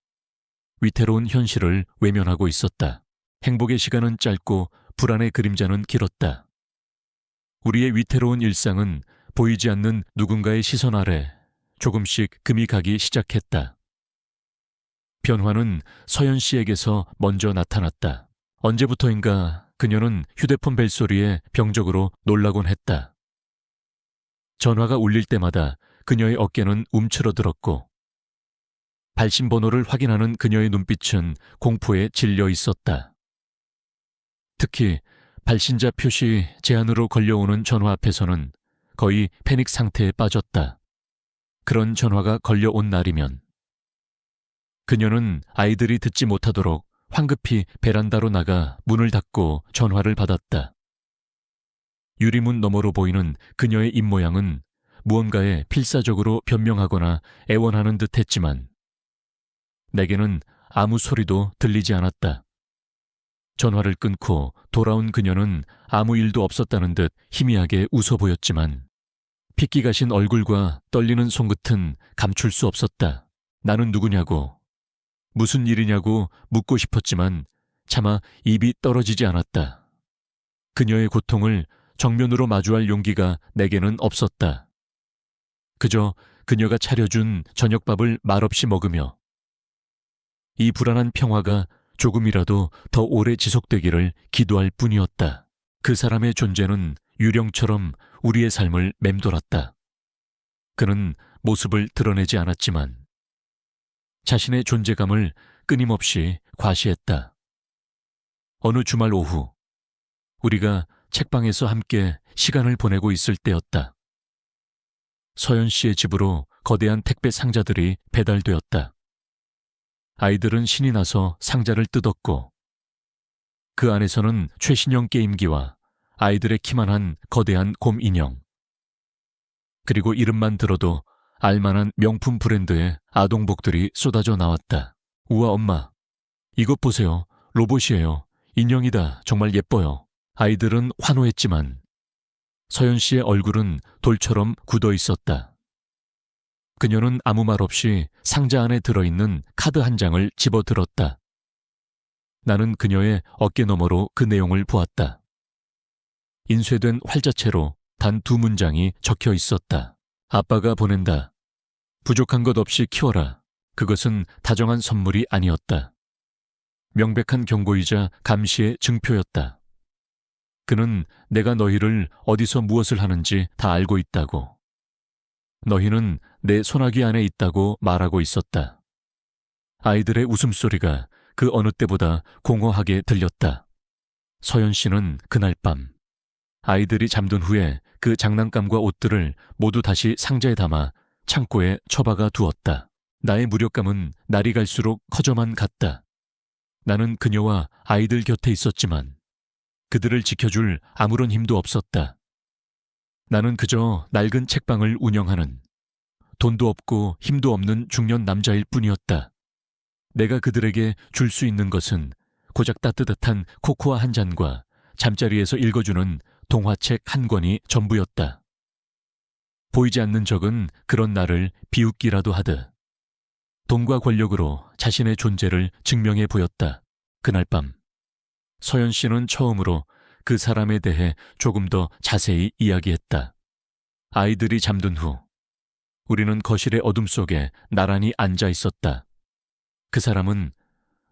위태로운 현실을 외면하고 있었다. 행복의 시간은 짧고 불안의 그림자는 길었다. 우리의 위태로운 일상은 보이지 않는 누군가의 시선 아래 조금씩 금이 가기 시작했다. 변화는 서연 씨에게서 먼저 나타났다. 언제부터인가 그녀는 휴대폰 벨소리에 병적으로 놀라곤 했다. 전화가 울릴 때마다 그녀의 어깨는 움츠러들었고 발신 번호를 확인하는 그녀의 눈빛은 공포에 질려 있었다. 특히 발신자 표시 제한으로 걸려오는 전화 앞에서는 거의 패닉 상태에 빠졌다. 그런 전화가 걸려온 날이면 그녀는 아이들이 듣지 못하도록 황급히 베란다로 나가 문을 닫고 전화를 받았다. 유리문 너머로 보이는 그녀의 입모양은 무언가에 필사적으로 변명하거나 애원하는 듯 했지만 내게는 아무 소리도 들리지 않았다. 전화를 끊고 돌아온 그녀는 아무 일도 없었다는 듯 희미하게 웃어 보였지만 핏기 가신 얼굴과 떨리는 손끝은 감출 수 없었다. 나는 누구냐고, 무슨 일이냐고 묻고 싶었지만 차마 입이 떨어지지 않았다. 그녀의 고통을 정면으로 마주할 용기가 내게는 없었다. 그저 그녀가 차려준 저녁밥을 말없이 먹으며 이 불안한 평화가 조금이라도 더 오래 지속되기를 기도할 뿐이었다. 그 사람의 존재는 유령처럼 우리의 삶을 맴돌았다. 그는 모습을 드러내지 않았지만 자신의 존재감을 끊임없이 과시했다. 어느 주말 오후, 우리가 책방에서 함께 시간을 보내고 있을 때였다. 서연 씨의 집으로 거대한 택배 상자들이 배달되었다. 아이들은 신이 나서 상자를 뜯었고 그 안에서는 최신형 게임기와 아이들의 키만한 거대한 곰 인형, 그리고 이름만 들어도 알만한 명품 브랜드의 아동복들이 쏟아져 나왔다. 우와 엄마, 이것 보세요. 로봇이에요. 인형이다. 정말 예뻐요. 아이들은 환호했지만 서연 씨의 얼굴은 돌처럼 굳어 있었다. 그녀는 아무 말 없이 상자 안에 들어있는 카드 한 장을 집어들었다. 나는 그녀의 어깨 너머로 그 내용을 보았다. 인쇄된 활자체로 단 2문장이 적혀 있었다. 아빠가 보낸다. 부족한 것 없이 키워라. 그것은 다정한 선물이 아니었다. 명백한 경고이자 감시의 증표였다. 그는 내가 너희를 어디서 무엇을 하는지 다 알고 있다고. 너희는 내 소나기 안에 있다고 말하고 있었다. 아이들의 웃음소리가 그 어느 때보다 공허하게 들렸다. 서연 씨는 그날 밤 아이들이 잠든 후에 그 장난감과 옷들을 모두 다시 상자에 담아 창고에 처박아 두었다. 나의 무력감은 날이 갈수록 커져만 갔다. 나는 그녀와 아이들 곁에 있었지만 그들을 지켜줄 아무런 힘도 없었다. 나는 그저 낡은 책방을 운영하는 돈도 없고 힘도 없는 중년 남자일 뿐이었다. 내가 그들에게 줄 수 있는 것은 고작 따뜻한 코코아 한 잔과 잠자리에서 읽어주는 동화책 한 권이 전부였다. 보이지 않는 적은 그런 나를 비웃기라도 하듯 돈과 권력으로 자신의 존재를 증명해 보였다. 그날 밤 서연 씨는 처음으로 그 사람에 대해 조금 더 자세히 이야기했다. 아이들이 잠든 후 우리는 거실의 어둠 속에 나란히 앉아 있었다. 그 사람은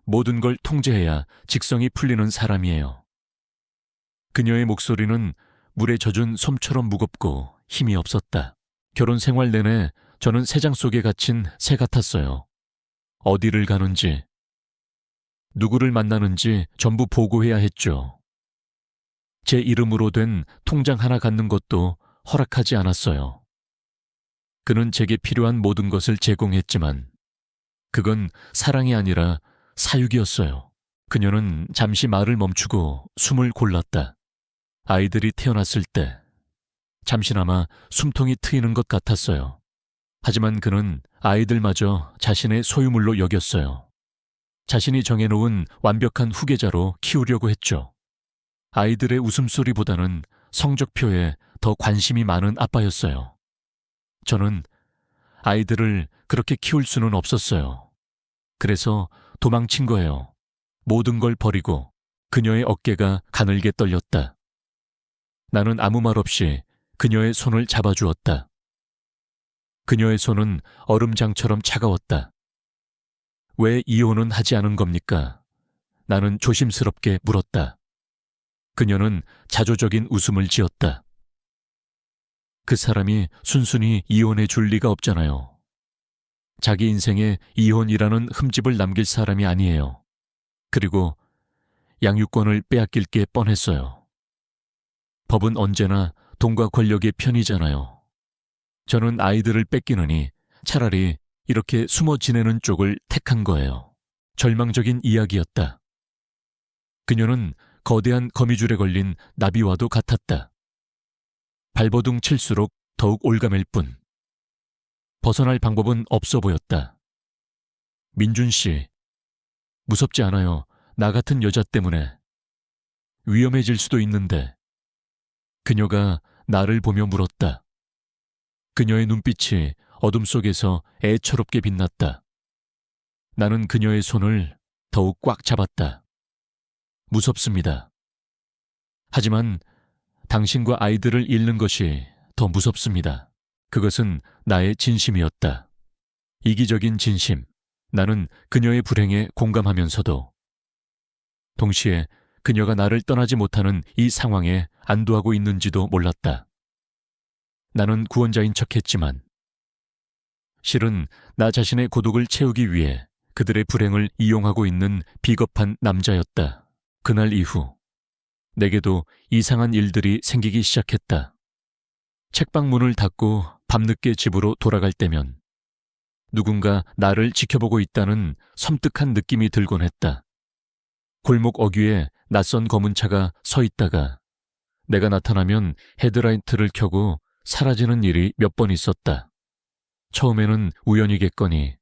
모든 걸 통제해야 직성이 풀리는 사람이에요. 그녀의 목소리는 물에 젖은 솜처럼 무겁고 힘이 없었다. 결혼 생활 내내 저는 새장 속에 갇힌 새 같았어요. 어디를 가는지, 누구를 만나는지 전부 보고해야 했죠. 제 이름으로 된 통장 하나 갖는 것도 허락하지 않았어요. 그는 제게 필요한 모든 것을 제공했지만 그건 사랑이 아니라 사육이었어요. 그녀는 잠시 말을 멈추고 숨을 골랐다. 아이들이 태어났을 때 잠시나마 숨통이 트이는 것 같았어요. 하지만 그는 아이들마저 자신의 소유물로 여겼어요. 자신이 정해놓은 완벽한 후계자로 키우려고 했죠. 아이들의 웃음소리보다는 성적표에 더 관심이 많은 아빠였어요. 저는 아이들을 그렇게 키울 수는 없었어요. 그래서 도망친 거예요. 모든 걸 버리고. 그녀의 어깨가 가늘게 떨렸다. 나는 아무 말 없이 그녀의 손을 잡아주었다. 그녀의 손은 얼음장처럼 차가웠다. 왜 이혼은 하지 않은 겁니까? 나는 조심스럽게 물었다. 그녀는 자조적인 웃음을 지었다. 그 사람이 순순히 이혼해 줄 리가 없잖아요. 자기 인생에 이혼이라는 흠집을 남길 사람이 아니에요. 그리고 양육권을 빼앗길 게 뻔했어요. 법은 언제나 돈과 권력의 편이잖아요. 저는 아이들을 뺏기느니 차라리 이렇게 숨어 지내는 쪽을 택한 거예요. 절망적인 이야기였다. 그녀는 거대한 거미줄에 걸린 나비와도 같았다. 발버둥 칠수록 더욱 올가맬 뿐. 벗어날 방법은 없어 보였다. 민준 씨, 무섭지 않아요. 나 같은 여자 때문에. 위험해질 수도 있는데. 그녀가 나를 보며 물었다. 그녀의 눈빛이 어둠 속에서 애처롭게 빛났다. 나는 그녀의 손을 더욱 꽉 잡았다. 무섭습니다. 하지만 당신과 아이들을 잃는 것이 더 무섭습니다. 그것은 나의 진심이었다. 이기적인 진심. 나는 그녀의 불행에 공감하면서도 동시에 그녀가 나를 떠나지 못하는 이 상황에 안도하고 있는지도 몰랐다. 나는 구원자인 척했지만 실은 나 자신의 고독을 채우기 위해 그들의 불행을 이용하고 있는 비겁한 남자였다. 그날 이후 내게도 이상한 일들이 생기기 시작했다. 책방 문을 닫고 밤늦게 집으로 돌아갈 때면 누군가 나를 지켜보고 있다는 섬뜩한 느낌이 들곤 했다. 골목 어귀에 낯선 검은 차가 서 있다가 내가 나타나면 헤드라이트를 켜고 사라지는 일이 몇 번 있었다. 처음에는 우연이겠거니,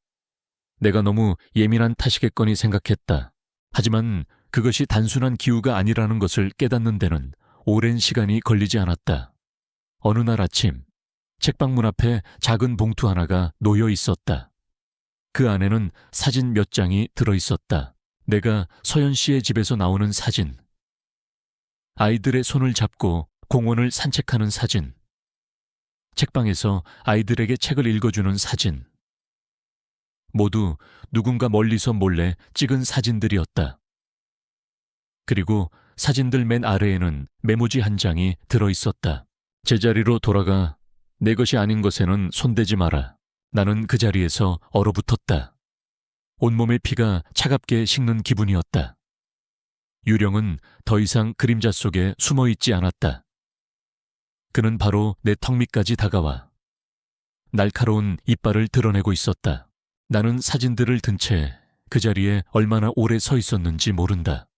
내가 너무 예민한 탓이겠거니 생각했다. 하지만 그것이 단순한 기우가 아니라는 것을 깨닫는 데는 오랜 시간이 걸리지 않았다. 어느 날 아침, 책방 문 앞에 작은 봉투 하나가 놓여 있었다. 그 안에는 사진 몇 장이 들어 있었다. 내가 서연 씨의 집에서 나오는 사진, 아이들의 손을 잡고 공원을 산책하는 사진, 책방에서 아이들에게 책을 읽어주는 사진. 모두 누군가 멀리서 몰래 찍은 사진들이었다. 그리고 사진들 맨 아래에는 메모지 한 장이 들어 있었다. 제자리로 돌아가 내 것이 아닌 것에는 손대지 마라. 나는 그 자리에서 얼어붙었다. 온몸의 피가 차갑게 식는 기분이었다. 유령은 더 이상 그림자 속에 숨어 있지 않았다. 그는 바로 내 턱 밑까지 다가와 날카로운 이빨을 드러내고 있었다. 나는 사진들을 든 채 그 자리에 얼마나 오래 서 있었는지 모른다.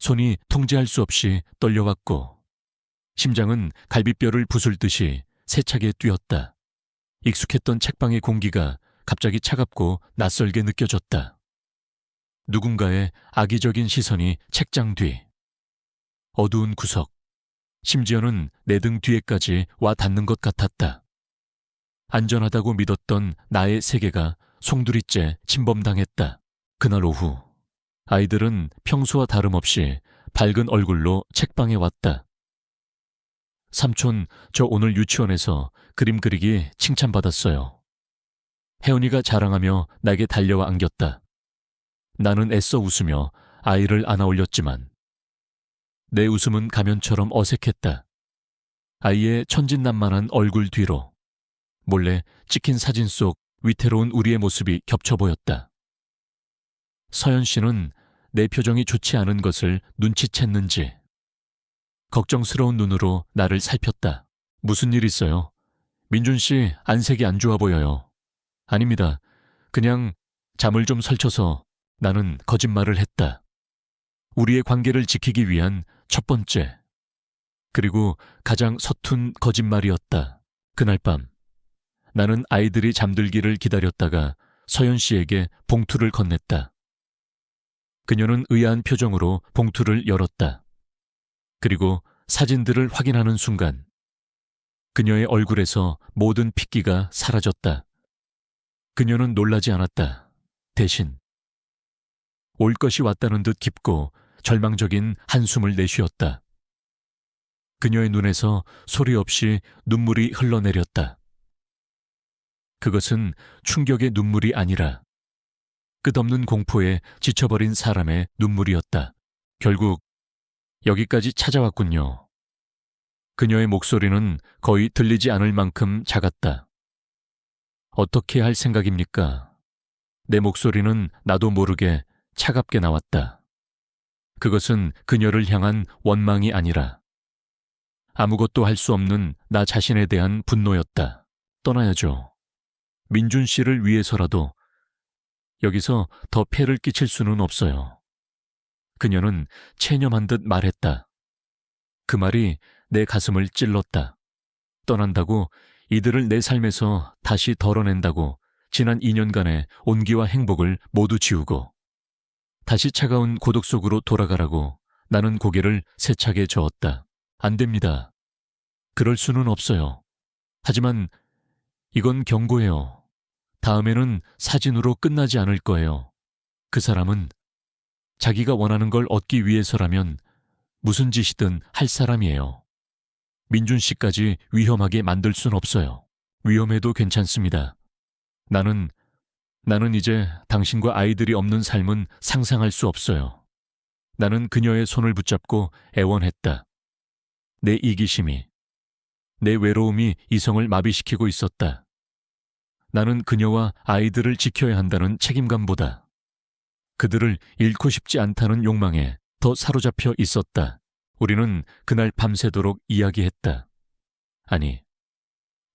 손이 통제할 수 없이 떨려왔고 심장은 갈비뼈를 부술듯이 세차게 뛰었다. 익숙했던 책방의 공기가 갑자기 차갑고 낯설게 느껴졌다. 누군가의 악의적인 시선이 책장 뒤, 어두운 구석, 심지어는 내 등 뒤에까지 와 닿는 것 같았다. 안전하다고 믿었던 나의 세계가 송두리째 침범당했다. 그날 오후, 아이들은 평소와 다름없이 밝은 얼굴로 책방에 왔다. 삼촌, 저 오늘 유치원에서 그림 그리기 칭찬받았어요. 혜원이가 자랑하며 나에게 달려와 안겼다. 나는 애써 웃으며 아이를 안아 올렸지만 내 웃음은 가면처럼 어색했다. 아이의 천진난만한 얼굴 뒤로 몰래 찍힌 사진 속 위태로운 우리의 모습이 겹쳐 보였다. 서연 씨는 내 표정이 좋지 않은 것을 눈치챘는지 걱정스러운 눈으로 나를 살폈다. 무슨 일 있어요? 민준 씨 안색이 안 좋아 보여요. 아닙니다. 그냥 잠을 좀 설쳐서. 나는 거짓말을 했다. 우리의 관계를 지키기 위한 첫 번째, 그리고 가장 서툰 거짓말이었다. 그날 밤, 나는 아이들이 잠들기를 기다렸다가 서연 씨에게 봉투를 건넸다. 그녀는 의아한 표정으로 봉투를 열었다. 그리고 사진들을 확인하는 순간, 그녀의 얼굴에서 모든 핏기가 사라졌다. 그녀는 놀라지 않았다. 대신 올 것이 왔다는 듯 깊고 절망적인 한숨을 내쉬었다. 그녀의 눈에서 소리 없이 눈물이 흘러내렸다. 그것은 충격의 눈물이 아니라 끝없는 공포에 지쳐버린 사람의 눈물이었다. 결국 여기까지 찾아왔군요. 그녀의 목소리는 거의 들리지 않을 만큼 작았다. 어떻게 할 생각입니까? 내 목소리는 나도 모르게 차갑게 나왔다. 그것은 그녀를 향한 원망이 아니라 아무것도 할 수 없는 나 자신에 대한 분노였다. 떠나야죠. 민준 씨를 위해서라도 여기서 더 폐를 끼칠 수는 없어요. 그녀는 체념한 듯 말했다. 그 말이 내 가슴을 찔렀다. 떠난다고, 이들을 내 삶에서 다시 덜어낸다고 지난 2년간의 온기와 행복을 모두 지우고 다시 차가운 고독 속으로 돌아가라고 나는 고개를 세차게 저었다. 안 됩니다. 그럴 수는 없어요. 하지만 이건 경고예요. 다음에는 사진으로 끝나지 않을 거예요. 그 사람은 자기가 원하는 걸 얻기 위해서라면 무슨 짓이든 할 사람이에요. 민준 씨까지 위험하게 만들 순 없어요. 위험해도 괜찮습니다. 나는 이제 당신과 아이들이 없는 삶은 상상할 수 없어요. 나는 그녀의 손을 붙잡고 애원했다. 내 이기심이, 내 외로움이 이성을 마비시키고 있었다. 나는 그녀와 아이들을 지켜야 한다는 책임감보다 그들을 잃고 싶지 않다는 욕망에 더 사로잡혀 있었다. 우리는 그날 밤새도록 이야기했다. 아니,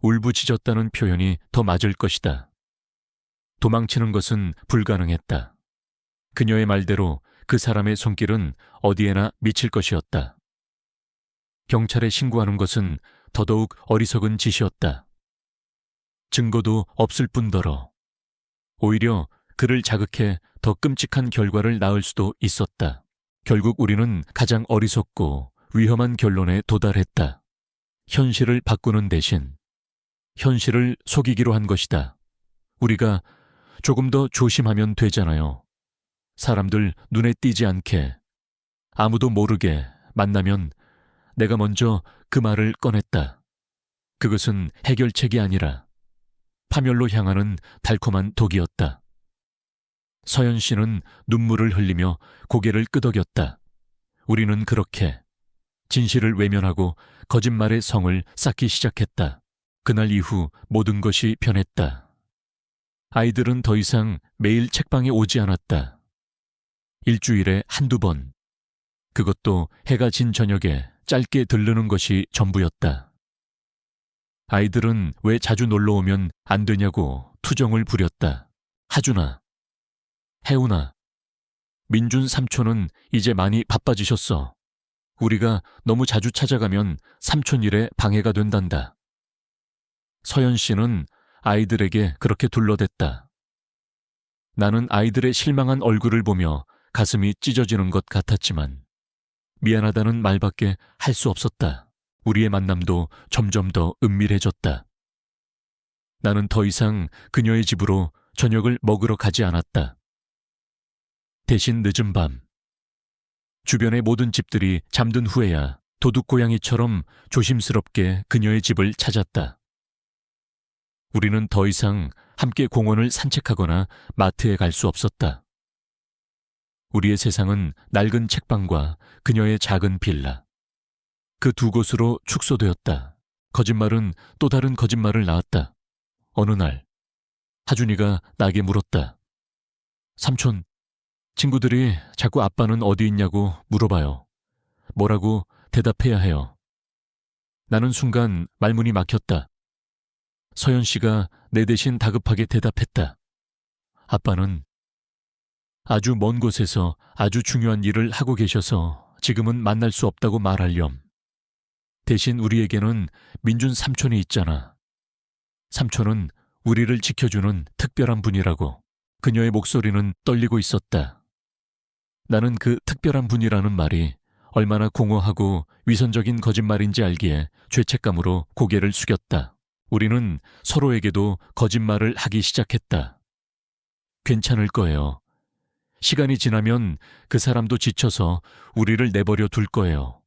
울부짖었다는 표현이 더 맞을 것이다. 도망치는 것은 불가능했다. 그녀의 말대로 그 사람의 손길은 어디에나 미칠 것이었다. 경찰에 신고하는 것은 더더욱 어리석은 짓이었다. 증거도 없을 뿐더러 오히려 그를 자극해 더 끔찍한 결과를 낳을 수도 있었다. 결국 우리는 가장 어리석고 위험한 결론에 도달했다. 현실을 바꾸는 대신 현실을 속이기로 한 것이다. 우리가 조금 더 조심하면 되잖아요. 사람들 눈에 띄지 않게, 아무도 모르게 만나면 내가 먼저 그 말을 꺼냈다. 그것은 해결책이 아니라 파멸로 향하는 달콤한 독이었다. 서연 씨는 눈물을 흘리며 고개를 끄덕였다. 우리는 그렇게 진실을 외면하고 거짓말의 성을 쌓기 시작했다. 그날 이후 모든 것이 변했다. 아이들은 더 이상 매일 책방에 오지 않았다. 일주일에 한두 번. 그것도 해가 진 저녁에 짧게 들르는 것이 전부였다. 아이들은 왜 자주 놀러 오면 안 되냐고 투정을 부렸다. 하준아, 혜훈아, 민준 삼촌은 이제 많이 바빠지셨어. 우리가 너무 자주 찾아가면 삼촌 일에 방해가 된단다. 서연 씨는 아이들에게 그렇게 둘러댔다. 나는 아이들의 실망한 얼굴을 보며 가슴이 찢어지는 것 같았지만 미안하다는 말밖에 할 수 없었다. 우리의 만남도 점점 더 은밀해졌다. 나는 더 이상 그녀의 집으로 저녁을 먹으러 가지 않았다. 대신 늦은 밤, 주변의 모든 집들이 잠든 후에야 도둑고양이처럼 조심스럽게 그녀의 집을 찾았다. 우리는 더 이상 함께 공원을 산책하거나 마트에 갈 수 없었다. 우리의 세상은 낡은 책방과 그녀의 작은 빌라, 그 두 곳으로 축소되었다. 거짓말은 또 다른 거짓말을 낳았다. 어느 날 하준이가 나에게 물었다. 삼촌, 친구들이 자꾸 아빠는 어디 있냐고 물어봐요. 뭐라고 대답해야 해요. 나는 순간 말문이 막혔다. 서연 씨가 내 대신 다급하게 대답했다. 아빠는 아주 먼 곳에서 아주 중요한 일을 하고 계셔서 지금은 만날 수 없다고 말하렴. 대신 우리에게는 민준 삼촌이 있잖아. 삼촌은 우리를 지켜주는 특별한 분이라고. 그녀의 목소리는 떨리고 있었다. 나는 그 특별한 분이라는 말이 얼마나 공허하고 위선적인 거짓말인지 알기에 죄책감으로 고개를 숙였다. 우리는 서로에게도 거짓말을 하기 시작했다. 괜찮을 거예요. 시간이 지나면 그 사람도 지쳐서 우리를 내버려 둘 거예요.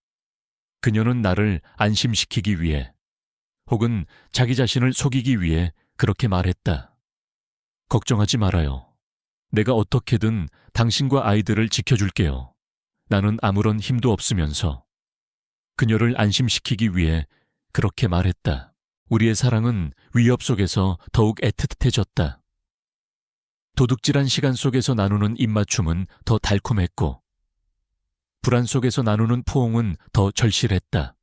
그녀는 나를 안심시키기 위해 혹은 자기 자신을 속이기 위해 그렇게 말했다. 걱정하지 말아요. 내가 어떻게든 당신과 아이들을 지켜줄게요. 나는 아무런 힘도 없으면서 그녀를 안심시키기 위해 그렇게 말했다. 우리의 사랑은 위협 속에서 더욱 애틋해졌다. 도둑질한 시간 속에서 나누는 입맞춤은 더 달콤했고 불안 속에서 나누는 포옹은 더 절실했다.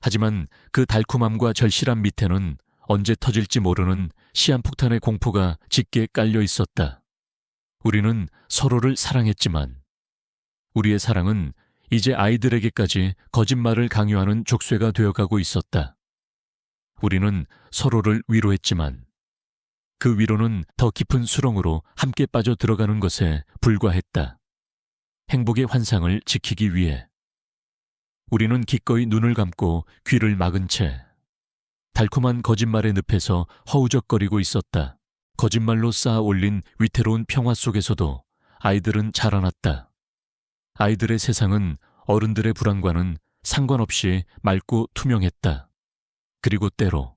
하지만 그 달콤함과 절실함 밑에는 언제 터질지 모르는 시한폭탄의 공포가 짙게 깔려 있었다. 우리는 서로를 사랑했지만 우리의 사랑은 이제 아이들에게까지 거짓말을 강요하는 족쇄가 되어가고 있었다. 우리는 서로를 위로했지만 그 위로는 더 깊은 수렁으로 함께 빠져 들어가는 것에 불과했다. 행복의 환상을 지키기 위해 우리는 기꺼이 눈을 감고 귀를 막은 채 달콤한 거짓말의 늪에서 허우적거리고 있었다. 거짓말로 쌓아 올린 위태로운 평화 속에서도 아이들은 자라났다. 아이들의 세상은 어른들의 불안과는 상관없이 맑고 투명했다. 그리고 때로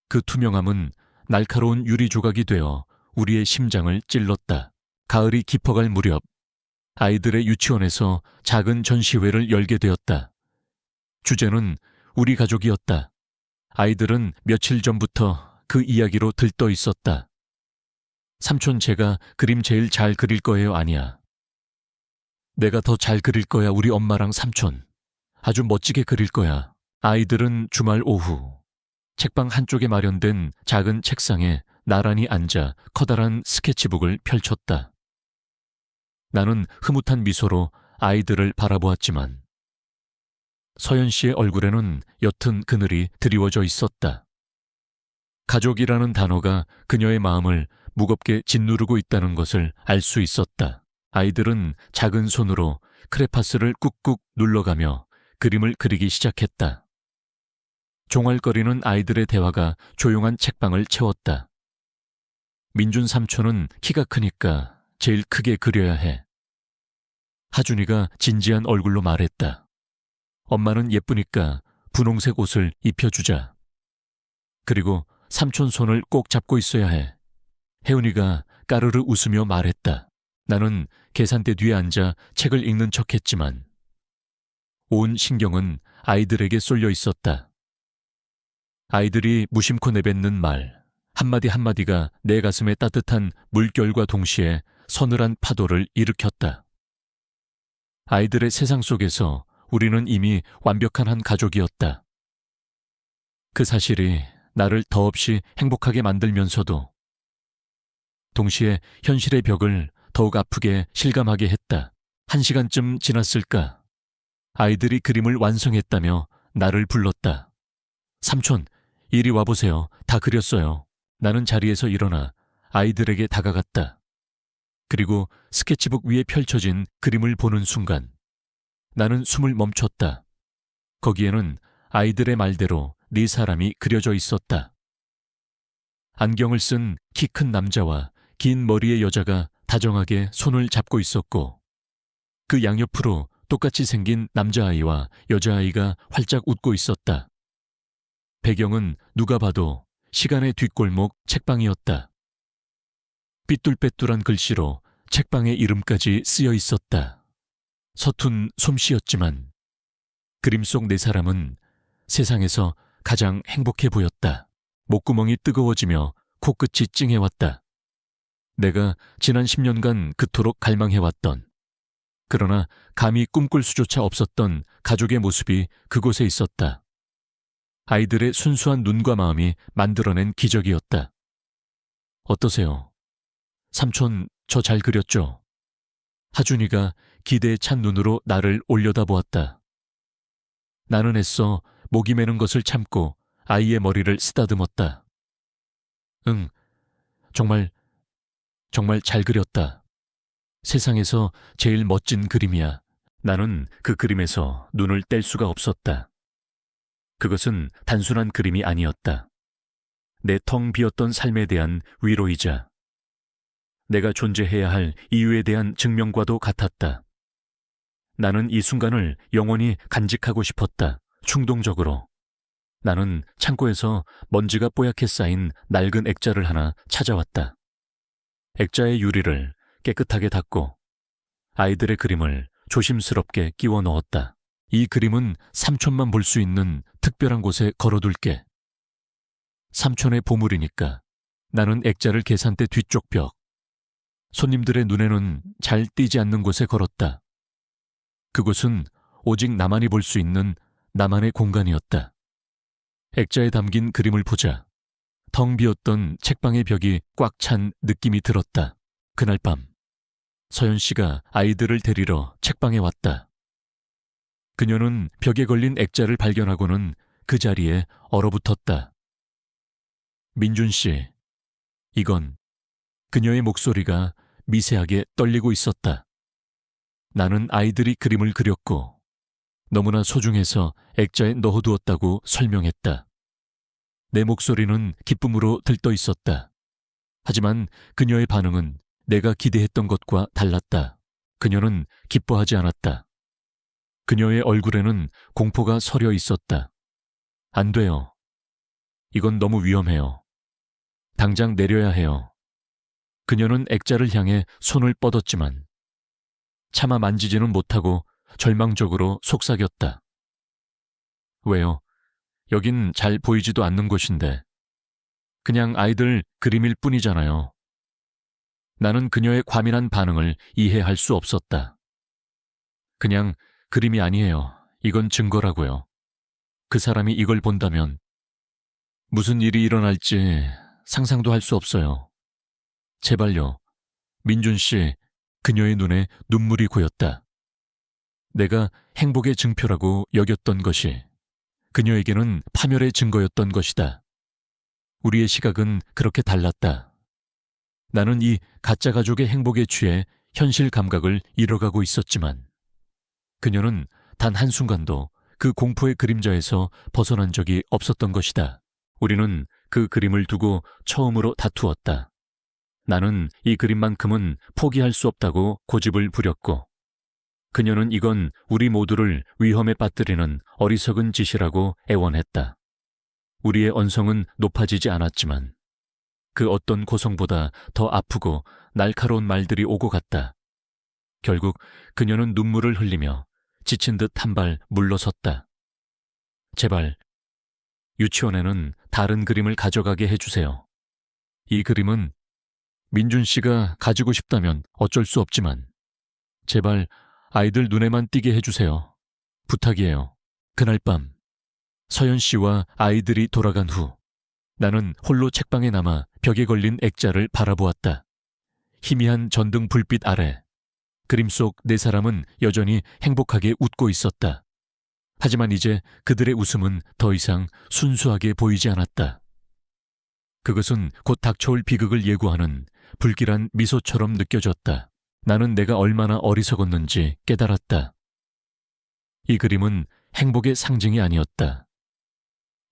그 투명함은 날카로운 유리 조각이 되어 우리의 심장을 찔렀다. 가을이 깊어갈 무렵 아이들의 유치원에서 작은 전시회를 열게 되었다. 주제는 우리 가족이었다. 아이들은 며칠 전부터 그 이야기로 들떠 있었다. 삼촌, 제가 그림 제일 잘 그릴 거예요. 아니야. 내가 더 잘 그릴 거야. 우리 엄마랑 삼촌. 아주 멋지게 그릴 거야. 아이들은 주말 오후 책방 한쪽에 마련된 작은 책상에 나란히 앉아 커다란 스케치북을 펼쳤다. 나는 흐뭇한 미소로 아이들을 바라보았지만 서연 씨의 얼굴에는 옅은 그늘이 드리워져 있었다. 가족이라는 단어가 그녀의 마음을 무겁게 짓누르고 있다는 것을 알 수 있었다. 아이들은 작은 손으로 크레파스를 꾹꾹 눌러가며 그림을 그리기 시작했다. 종알거리는 아이들의 대화가 조용한 책방을 채웠다. 민준 삼촌은 키가 크니까 제일 크게 그려야 해. 하준이가 진지한 얼굴로 말했다. 엄마는 예쁘니까 분홍색 옷을 입혀주자. 그리고 삼촌 손을 꼭 잡고 있어야 해. 혜은이가 까르르 웃으며 말했다. 나는 계산대 뒤에 앉아 책을 읽는 척했지만 온 신경은 아이들에게 쏠려 있었다. 아이들이 무심코 내뱉는 말 한마디 한마디가 내 가슴에 따뜻한 물결과 동시에 서늘한 파도를 일으켰다. 아이들의 세상 속에서 우리는 이미 완벽한 한 가족이었다. 그 사실이 나를 더없이 행복하게 만들면서도 동시에 현실의 벽을 더욱 아프게 실감하게 했다. 1시간쯤 지났을까? 아이들이 그림을 완성했다며 나를 불렀다. 삼촌, 이리 와보세요. 다 그렸어요. 나는 자리에서 일어나 아이들에게 다가갔다. 그리고 스케치북 위에 펼쳐진 그림을 보는 순간 나는 숨을 멈췄다. 거기에는 아이들의 말대로 네 사람이 그려져 있었다. 안경을 쓴 키 큰 남자와 긴 머리의 여자가 다정하게 손을 잡고 있었고 그 양옆으로 똑같이 생긴 남자아이와 여자아이가 활짝 웃고 있었다. 배경은 누가 봐도 시간의 뒷골목 책방이었다. 삐뚤빼뚤한 글씨로 책방의 이름까지 쓰여 있었다. 서툰 솜씨였지만 그림 속 네 사람은 세상에서 가장 행복해 보였다. 목구멍이 뜨거워지며 코끝이 찡해왔다. 내가 지난 10년간 그토록 갈망해왔던 그러나 감히 꿈꿀 수조차 없었던 가족의 모습이 그곳에 있었다. 아이들의 순수한 눈과 마음이 만들어낸 기적이었다. 어떠세요? 삼촌, 저 잘 그렸죠? 하준이가 기대에 찬 눈으로 나를 올려다보았다. 나는 애써 목이 메는 것을 참고 아이의 머리를 쓰다듬었다. 응, 정말 잘 그렸다. 세상에서 제일 멋진 그림이야. 나는 그 그림에서 눈을 뗄 수가 없었다. 그것은 단순한 그림이 아니었다. 내 텅 비었던 삶에 대한 위로이자 내가 존재해야 할 이유에 대한 증명과도 같았다. 나는 이 순간을 영원히 간직하고 싶었다. 충동적으로. 나는 창고에서 먼지가 뽀얗게 쌓인 낡은 액자를 하나 찾아왔다. 액자의 유리를 깨끗하게 닦고 아이들의 그림을 조심스럽게 끼워 넣었다. 이 그림은 삼촌만 볼 수 있는 특별한 곳에 걸어둘게. 삼촌의 보물이니까. 나는 액자를 계산대 뒤쪽 벽, 손님들의 눈에는 잘 띄지 않는 곳에 걸었다. 그곳은 오직 나만이 볼 수 있는 나만의 공간이었다. 액자에 담긴 그림을 보자 텅 비었던 책방의 벽이 꽉 찬 느낌이 들었다. 그날 밤 서연 씨가 아이들을 데리러 책방에 왔다. 그녀는 벽에 걸린 액자를 발견하고는 그 자리에 얼어붙었다. 민준 씨, 이건. 그녀의 목소리가 미세하게 떨리고 있었다. 나는 아이들이 그림을 그렸고 너무나 소중해서 액자에 넣어두었다고 설명했다. 내 목소리는 기쁨으로 들떠 있었다. 하지만 그녀의 반응은 내가 기대했던 것과 달랐다. 그녀는 기뻐하지 않았다. 그녀의 얼굴에는 공포가 서려 있었다. 안 돼요. 이건 너무 위험해요. 당장 내려야 해요. 그녀는 액자를 향해 손을 뻗었지만 차마 만지지는 못하고 절망적으로 속삭였다. 왜요? 여긴 잘 보이지도 않는 곳인데. 그냥 아이들 그림일 뿐이잖아요. 나는 그녀의 과민한 반응을 이해할 수 없었다. 그냥 그림이 아니에요. 이건 증거라고요. 그 사람이 이걸 본다면 무슨 일이 일어날지 상상도 할 수 없어요. 제발요. 민준 씨, 그녀의 눈에 눈물이 고였다. 내가 행복의 증표라고 여겼던 것이 그녀에게는 파멸의 증거였던 것이다. 우리의 시각은 그렇게 달랐다. 나는 이 가짜 가족의 행복에 취해 현실 감각을 잃어가고 있었지만 그녀는 단 한순간도 그 공포의 그림자에서 벗어난 적이 없었던 것이다. 우리는 그 그림을 두고 처음으로 다투었다. 나는 이 그림만큼은 포기할 수 없다고 고집을 부렸고 그녀는 이건 우리 모두를 위험에 빠뜨리는 어리석은 짓이라고 애원했다. 우리의 언성은 높아지지 않았지만 그 어떤 고성보다 더 아프고 날카로운 말들이 오고 갔다. 결국 그녀는 눈물을 흘리며 지친 듯 한 발 물러섰다. 제발 유치원에는 다른 그림을 가져가게 해주세요. 이 그림은 민준 씨가 가지고 싶다면 어쩔 수 없지만 제발 아이들 눈에만 띄게 해주세요. 부탁이에요. 그날 밤 서연 씨와 아이들이 돌아간 후 나는 홀로 책방에 남아 벽에 걸린 액자를 바라보았다. 희미한 전등 불빛 아래 그림 속 네 사람은 여전히 행복하게 웃고 있었다. 하지만 이제 그들의 웃음은 더 이상 순수하게 보이지 않았다. 그것은 곧 닥쳐올 비극을 예고하는 불길한 미소처럼 느껴졌다. 나는 내가 얼마나 어리석었는지 깨달았다. 이 그림은 행복의 상징이 아니었다.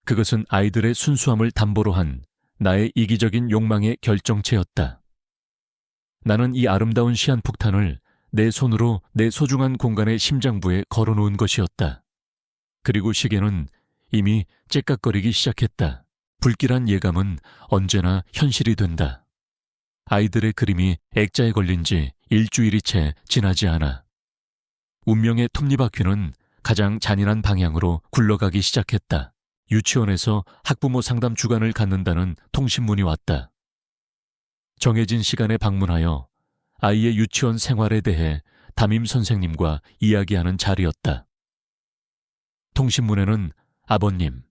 그것은 아이들의 순수함을 담보로 한 나의 이기적인 욕망의 결정체였다. 나는 이 아름다운 시한폭탄을 내 손으로 내 소중한 공간의 심장부에 걸어놓은 것이었다. 그리고 시계는 이미 째깍거리기 시작했다. 불길한 예감은 언제나 현실이 된다. 아이들의 그림이 액자에 걸린 지 일주일이 채 지나지 않아. 운명의 톱니바퀴는 가장 잔인한 방향으로 굴러가기 시작했다. 유치원에서 학부모 상담 주간을 갖는다는 통신문이 왔다. 정해진 시간에 방문하여 아이의 유치원 생활에 대해 담임 선생님과 이야기하는 자리였다. 통신문에는 아버님,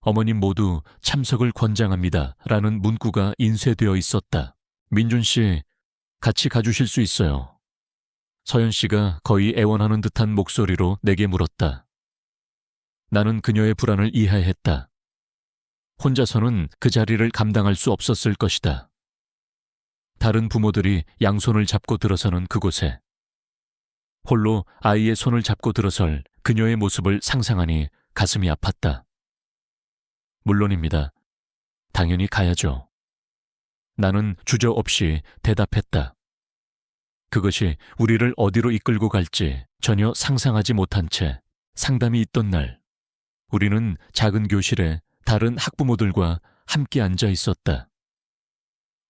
어머님 모두 참석을 권장합니다 라는 문구가 인쇄되어 있었다. 민준 씨, 같이 가주실 수 있어요. 서연 씨가 거의 애원하는 듯한 목소리로 내게 물었다. 나는 그녀의 불안을 이해했다. 혼자서는 그 자리를 감당할 수 없었을 것이다. 다른 부모들이 양손을 잡고 들어서는 그곳에 홀로 아이의 손을 잡고 들어설 그녀의 모습을 상상하니 가슴이 아팠다. 물론입니다. 당연히 가야죠. 나는 주저없이 대답했다. 그것이 우리를 어디로 이끌고 갈지 전혀 상상하지 못한 채 상담이 있던 날, 우리는 작은 교실에 다른 학부모들과 함께 앉아 있었다.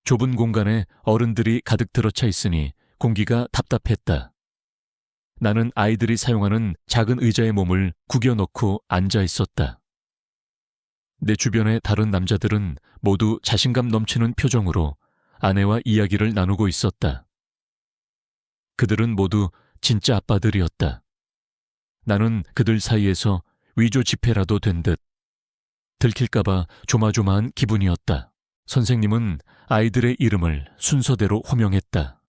좁은 공간에 어른들이 가득 들어차 있으니 공기가 답답했다. 나는 아이들이 사용하는 작은 의자에 몸을 구겨놓고 앉아 있었다. 내 주변의 다른 남자들은 모두 자신감 넘치는 표정으로 아내와 이야기를 나누고 있었다. 그들은 모두 진짜 아빠들이었다. 나는 그들 사이에서 위조 지폐라도 된 듯 들킬까봐 조마조마한 기분이었다. 선생님은 아이들의 이름을 순서대로 호명했다.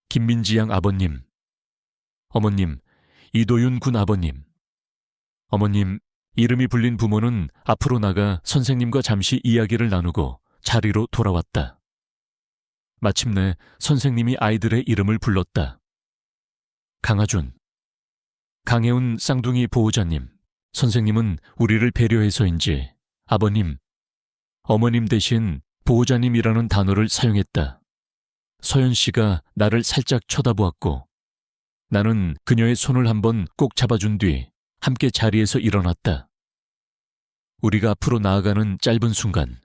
김민지 양 아버님, 어머님, 이도윤 군 아버님, 어머님, 이름이 불린 부모는 앞으로 나가 선생님과 잠시 이야기를 나누고 자리로 돌아왔다. 마침내 선생님이 아이들의 이름을 불렀다. 강하준, 강혜운 쌍둥이 보호자님, 선생님은 우리를 배려해서인지 아버님, 어머님 대신 보호자님이라는 단어를 사용했다. 서연 씨가 나를 살짝 쳐다보았고 나는 그녀의 손을 한번 꼭 잡아준 뒤 함께 자리에서 일어났다. 우리가 앞으로 나아가는 짧은 순간,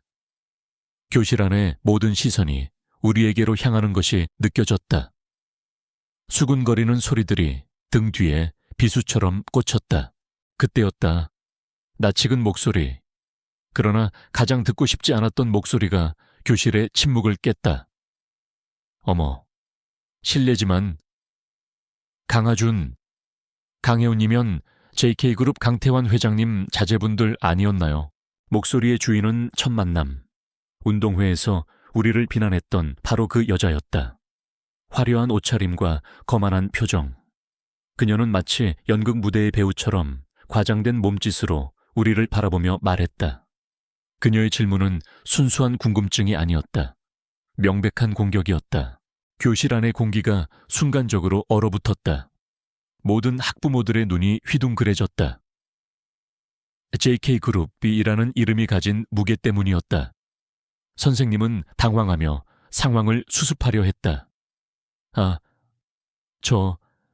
교실 안의 모든 시선이 우리에게로 향하는 것이 느껴졌다. 수군거리는 소리들이 등 뒤에 비수처럼 꽂혔다. 그때였다. 낯익은 목소리, 그러나 가장 듣고 싶지 않았던 목소리가 교실의 침묵을 깼다. 어머, 실례지만 강하준, 강혜운이면 JK그룹 강태환 회장님 자제분들 아니었나요? 목소리의 주인은 첫 만남, 운동회에서 우리를 비난했던 바로 그 여자였다. 화려한 옷차림과 거만한 표정. 그녀는 마치 연극 무대의 배우처럼 과장된 몸짓으로 우리를 바라보며 말했다. 그녀의 질문은 순수한 궁금증이 아니었다. 명백한 공격이었다. 교실 안의 공기가 순간적으로 얼어붙었다. 모든 학부모들의 눈이 휘둥그레졌다. JK그룹이라는 이름이 가진 무게 때문이었다. 선생님은 당황하며 상황을 수습하려 했다.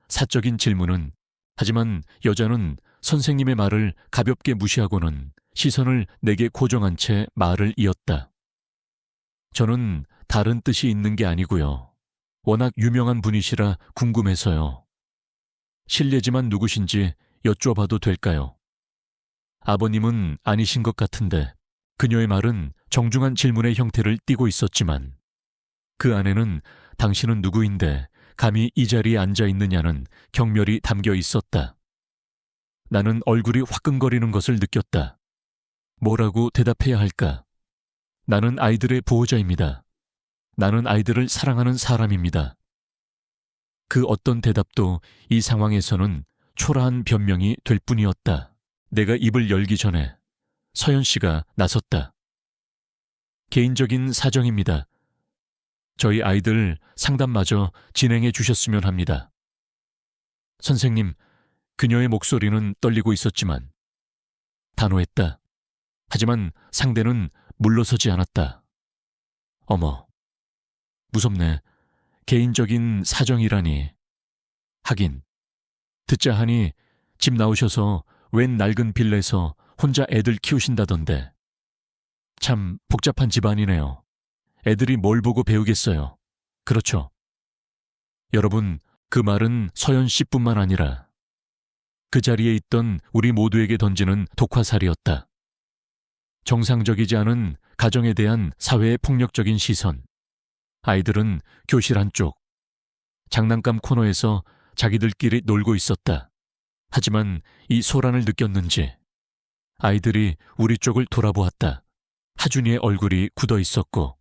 사적인 질문은, 하지만 여자는 선생님의 말을 가볍게 무시하고는 시선을 내게 고정한 채 말을 이었다. 저는 다른 뜻이 있는 게 아니고요. 워낙 유명한 분이시라 궁금해서요. 실례지만 누구신지 여쭤봐도 될까요? 아버님은 아니신 것 같은데 그녀의 말은 정중한 질문의 형태를 띠고 있었지만 그 안에는 당신은 누구인데 감히 이 자리에 앉아 있느냐는 경멸이 담겨 있었다. 나는 얼굴이 화끈거리는 것을 느꼈다. 뭐라고 대답해야 할까? 나는 아이들의 보호자입니다. 나는 아이들을 사랑하는 사람입니다. 그 어떤 대답도 이 상황에서는 초라한 변명이 될 뿐이었다. 내가 입을 열기 전에 서연 씨가 나섰다. 개인적인 사정입니다. 저희 아이들 상담마저 진행해 주셨으면 합니다. 선생님, 그녀의 목소리는 떨리고 있었지만 단호했다. 하지만 상대는 물러서지 않았다. 어머, 무섭네. 개인적인 사정이라니. 하긴, 듣자 하니 집 나오셔서 웬 낡은 빌라에서 혼자 애들 키우신다던데. 참 복잡한 집안이네요. 애들이 뭘 보고 배우겠어요. 그렇죠. 여러분, 그 말은 서연 씨뿐만 아니라 그 자리에 있던 우리 모두에게 던지는 독화살이었다. 정상적이지 않은 가정에 대한 사회의 폭력적인 시선. 아이들은 교실 한쪽, 장난감 코너에서 자기들끼리 놀고 있었다. 하지만 이 소란을 느꼈는지 아이들이 우리 쪽을 돌아보았다. 하준이의 얼굴이 굳어 있었고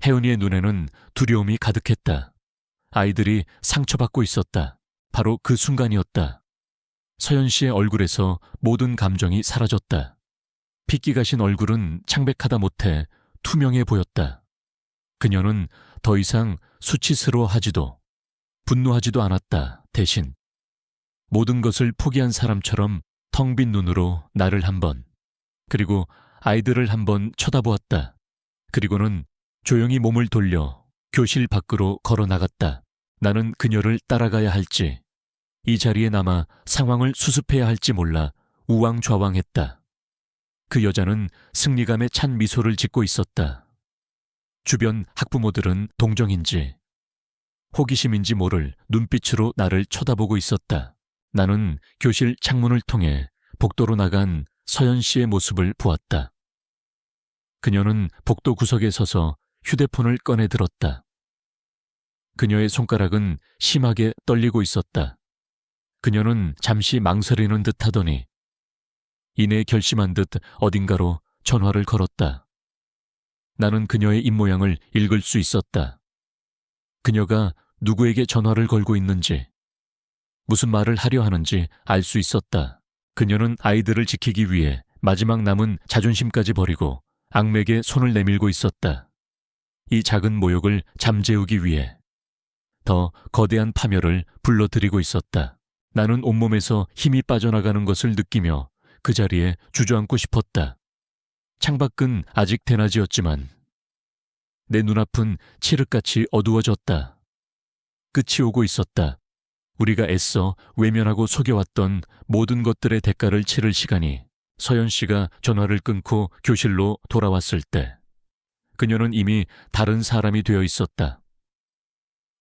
혜은이의 눈에는 두려움이 가득했다. 아이들이 상처받고 있었다. 바로 그 순간이었다. 서연 씨의 얼굴에서 모든 감정이 사라졌다. 핏기 가신 얼굴은 창백하다 못해 투명해 보였다. 그녀는 더 이상 수치스러워하지도 분노하지도 않았다. 대신 모든 것을 포기한 사람처럼 텅 빈 눈으로 나를 한번, 그리고 아이들을 한번 쳐다보았다. 그리고는 조용히 몸을 돌려 교실 밖으로 걸어 나갔다. 나는 그녀를 따라가야 할지, 이 자리에 남아 상황을 수습해야 할지 몰라 우왕좌왕했다. 그 여자는 승리감에 찬 미소를 짓고 있었다. 주변 학부모들은 동정인지 호기심인지 모를 눈빛으로 나를 쳐다보고 있었다. 나는 교실 창문을 통해 복도로 나간 서연 씨의 모습을 보았다. 그녀는 복도 구석에 서서 휴대폰을 꺼내 들었다. 그녀의 손가락은 심하게 떨리고 있었다. 그녀는 잠시 망설이는 듯 하더니 이내 결심한 듯 어딘가로 전화를 걸었다. 나는 그녀의 입모양을 읽을 수 있었다. 그녀가 누구에게 전화를 걸고 있는지, 무슨 말을 하려 하는지 알 수 있었다. 그녀는 아이들을 지키기 위해 마지막 남은 자존심까지 버리고 악맥에 손을 내밀고 있었다. 이 작은 모욕을 잠재우기 위해 더 거대한 파멸을 불러들이고 있었다. 나는 온몸에서 힘이 빠져나가는 것을 느끼며 그 자리에 주저앉고 싶었다. 창밖은 아직 대낮이었지만 내 눈앞은 칠흑같이 어두워졌다. 끝이 오고 있었다. 우리가 애써 외면하고 속여왔던 모든 것들의 대가를 치를 시간이 서연 씨가 전화를 끊고 교실로 돌아왔을 때 그녀는 이미 다른 사람이 되어 있었다.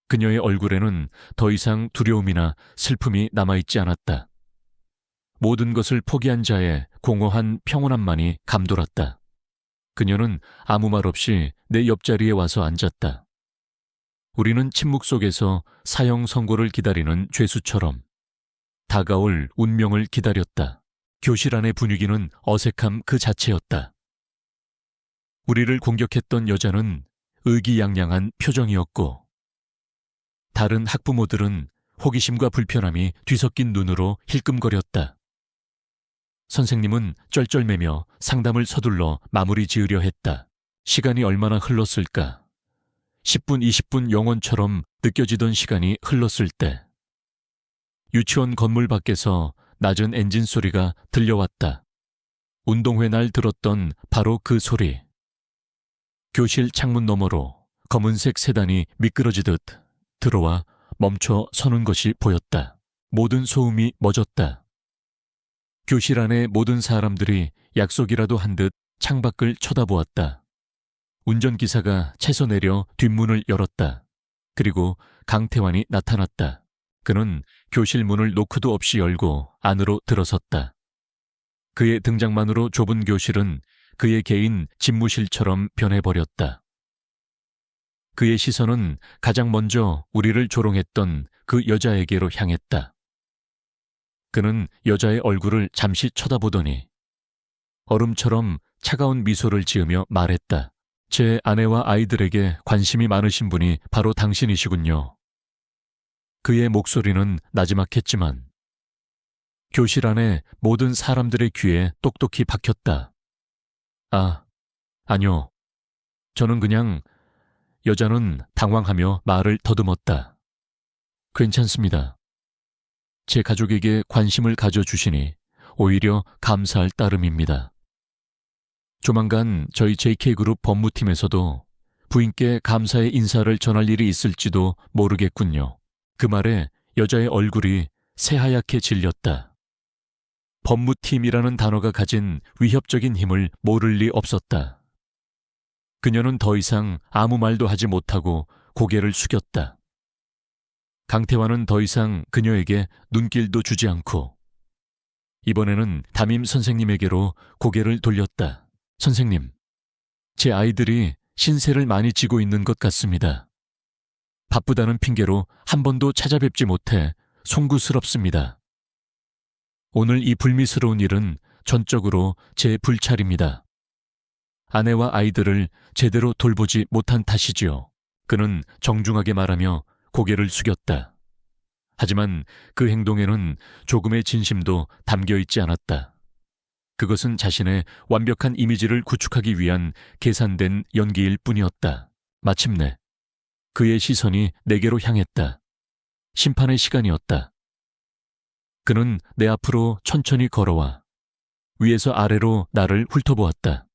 그녀의 얼굴에는 더 이상 두려움이나 슬픔이 남아있지 않았다. 모든 것을 포기한 자의 공허한 평온함만이 감돌았다. 그녀는 아무 말 없이 내 옆자리에 와서 앉았다. 우리는 침묵 속에서 사형 선고를 기다리는 죄수처럼 다가올 운명을 기다렸다. 교실 안의 분위기는 어색함 그 자체였다. 우리를 공격했던 여자는 의기양양한 표정이었고 다른 학부모들은 호기심과 불편함이 뒤섞인 눈으로 힐끔거렸다. 선생님은 쩔쩔매며 상담을 서둘러 마무리 지으려 했다. 시간이 얼마나 흘렀을까? 10분, 20분 영원처럼 느껴지던 시간이 흘렀을 때 유치원 건물 밖에서 낮은 엔진 소리가 들려왔다. 운동회 날 들었던 바로 그 소리. 교실 창문 너머로 검은색 세단이 미끄러지듯 들어와 멈춰 서는 것이 보였다. 모든 소음이 멎었다. 교실 안의 모든 사람들이 약속이라도 한 듯 창밖을 쳐다보았다. 운전기사가 채서 내려 뒷문을 열었다. 그리고 강태환이 나타났다. 그는 교실 문을 노크도 없이 열고 안으로 들어섰다. 그의 등장만으로 좁은 교실은 그의 개인 집무실처럼 변해버렸다. 그의 시선은 가장 먼저 우리를 조롱했던 그 여자에게로 향했다. 그는 여자의 얼굴을 잠시 쳐다보더니 얼음처럼 차가운 미소를 지으며 말했다. 제 아내와 아이들에게 관심이 많으신 분이 바로 당신이시군요. 그의 목소리는 나지막했지만 교실 안에 모든 사람들의 귀에 똑똑히 박혔다. 아, 아니요. 저는 그냥... 여자는 당황하며 말을 더듬었다. 괜찮습니다. 제 가족에게 관심을 가져주시니 오히려 감사할 따름입니다. 조만간 저희 JK그룹 법무팀에서도 부인께 감사의 인사를 전할 일이 있을지도 모르겠군요. 그 말에 여자의 얼굴이 새하얗게 질렸다. 법무팀이라는 단어가 가진 위협적인 힘을 모를 리 없었다. 그녀는 더 이상 아무 말도 하지 못하고 고개를 숙였다. 강태환은 더 이상 그녀에게 눈길도 주지 않고 이번에는 담임 선생님에게로 고개를 돌렸다. 선생님, 제 아이들이 신세를 많이 지고 있는 것 같습니다. 바쁘다는 핑계로 한 번도 찾아뵙지 못해 송구스럽습니다. 오늘 이 불미스러운 일은 전적으로 제 불찰입니다. 아내와 아이들을 제대로 돌보지 못한 탓이지요. 그는 정중하게 말하며 고개를 숙였다. 하지만 그 행동에는 조금의 진심도 담겨 있지 않았다. 그것은 자신의 완벽한 이미지를 구축하기 위한 계산된 연기일 뿐이었다. 마침내 그의 시선이 내게로 향했다. 심판의 시간이었다. 그는 내 앞으로 천천히 걸어와 위에서 아래로 나를 훑어보았다.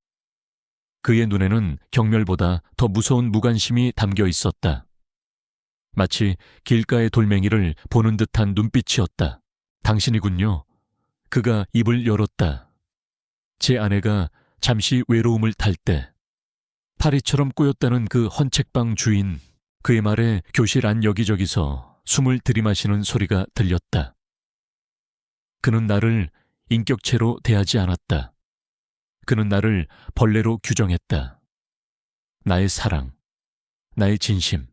그의 눈에는 경멸보다 더 무서운 무관심이 담겨 있었다. 마치 길가의 돌멩이를 보는 듯한 눈빛이었다. 당신이군요. 그가 입을 열었다. 제 아내가 잠시 외로움을 탈 때 파리처럼 꼬였다는 그 헌책방 주인, 그의 말에 교실 안 여기저기서 숨을 들이마시는 소리가 들렸다. 그는 나를 인격체로 대하지 않았다. 그는 나를 벌레로 규정했다. 나의 사랑, 나의 진심.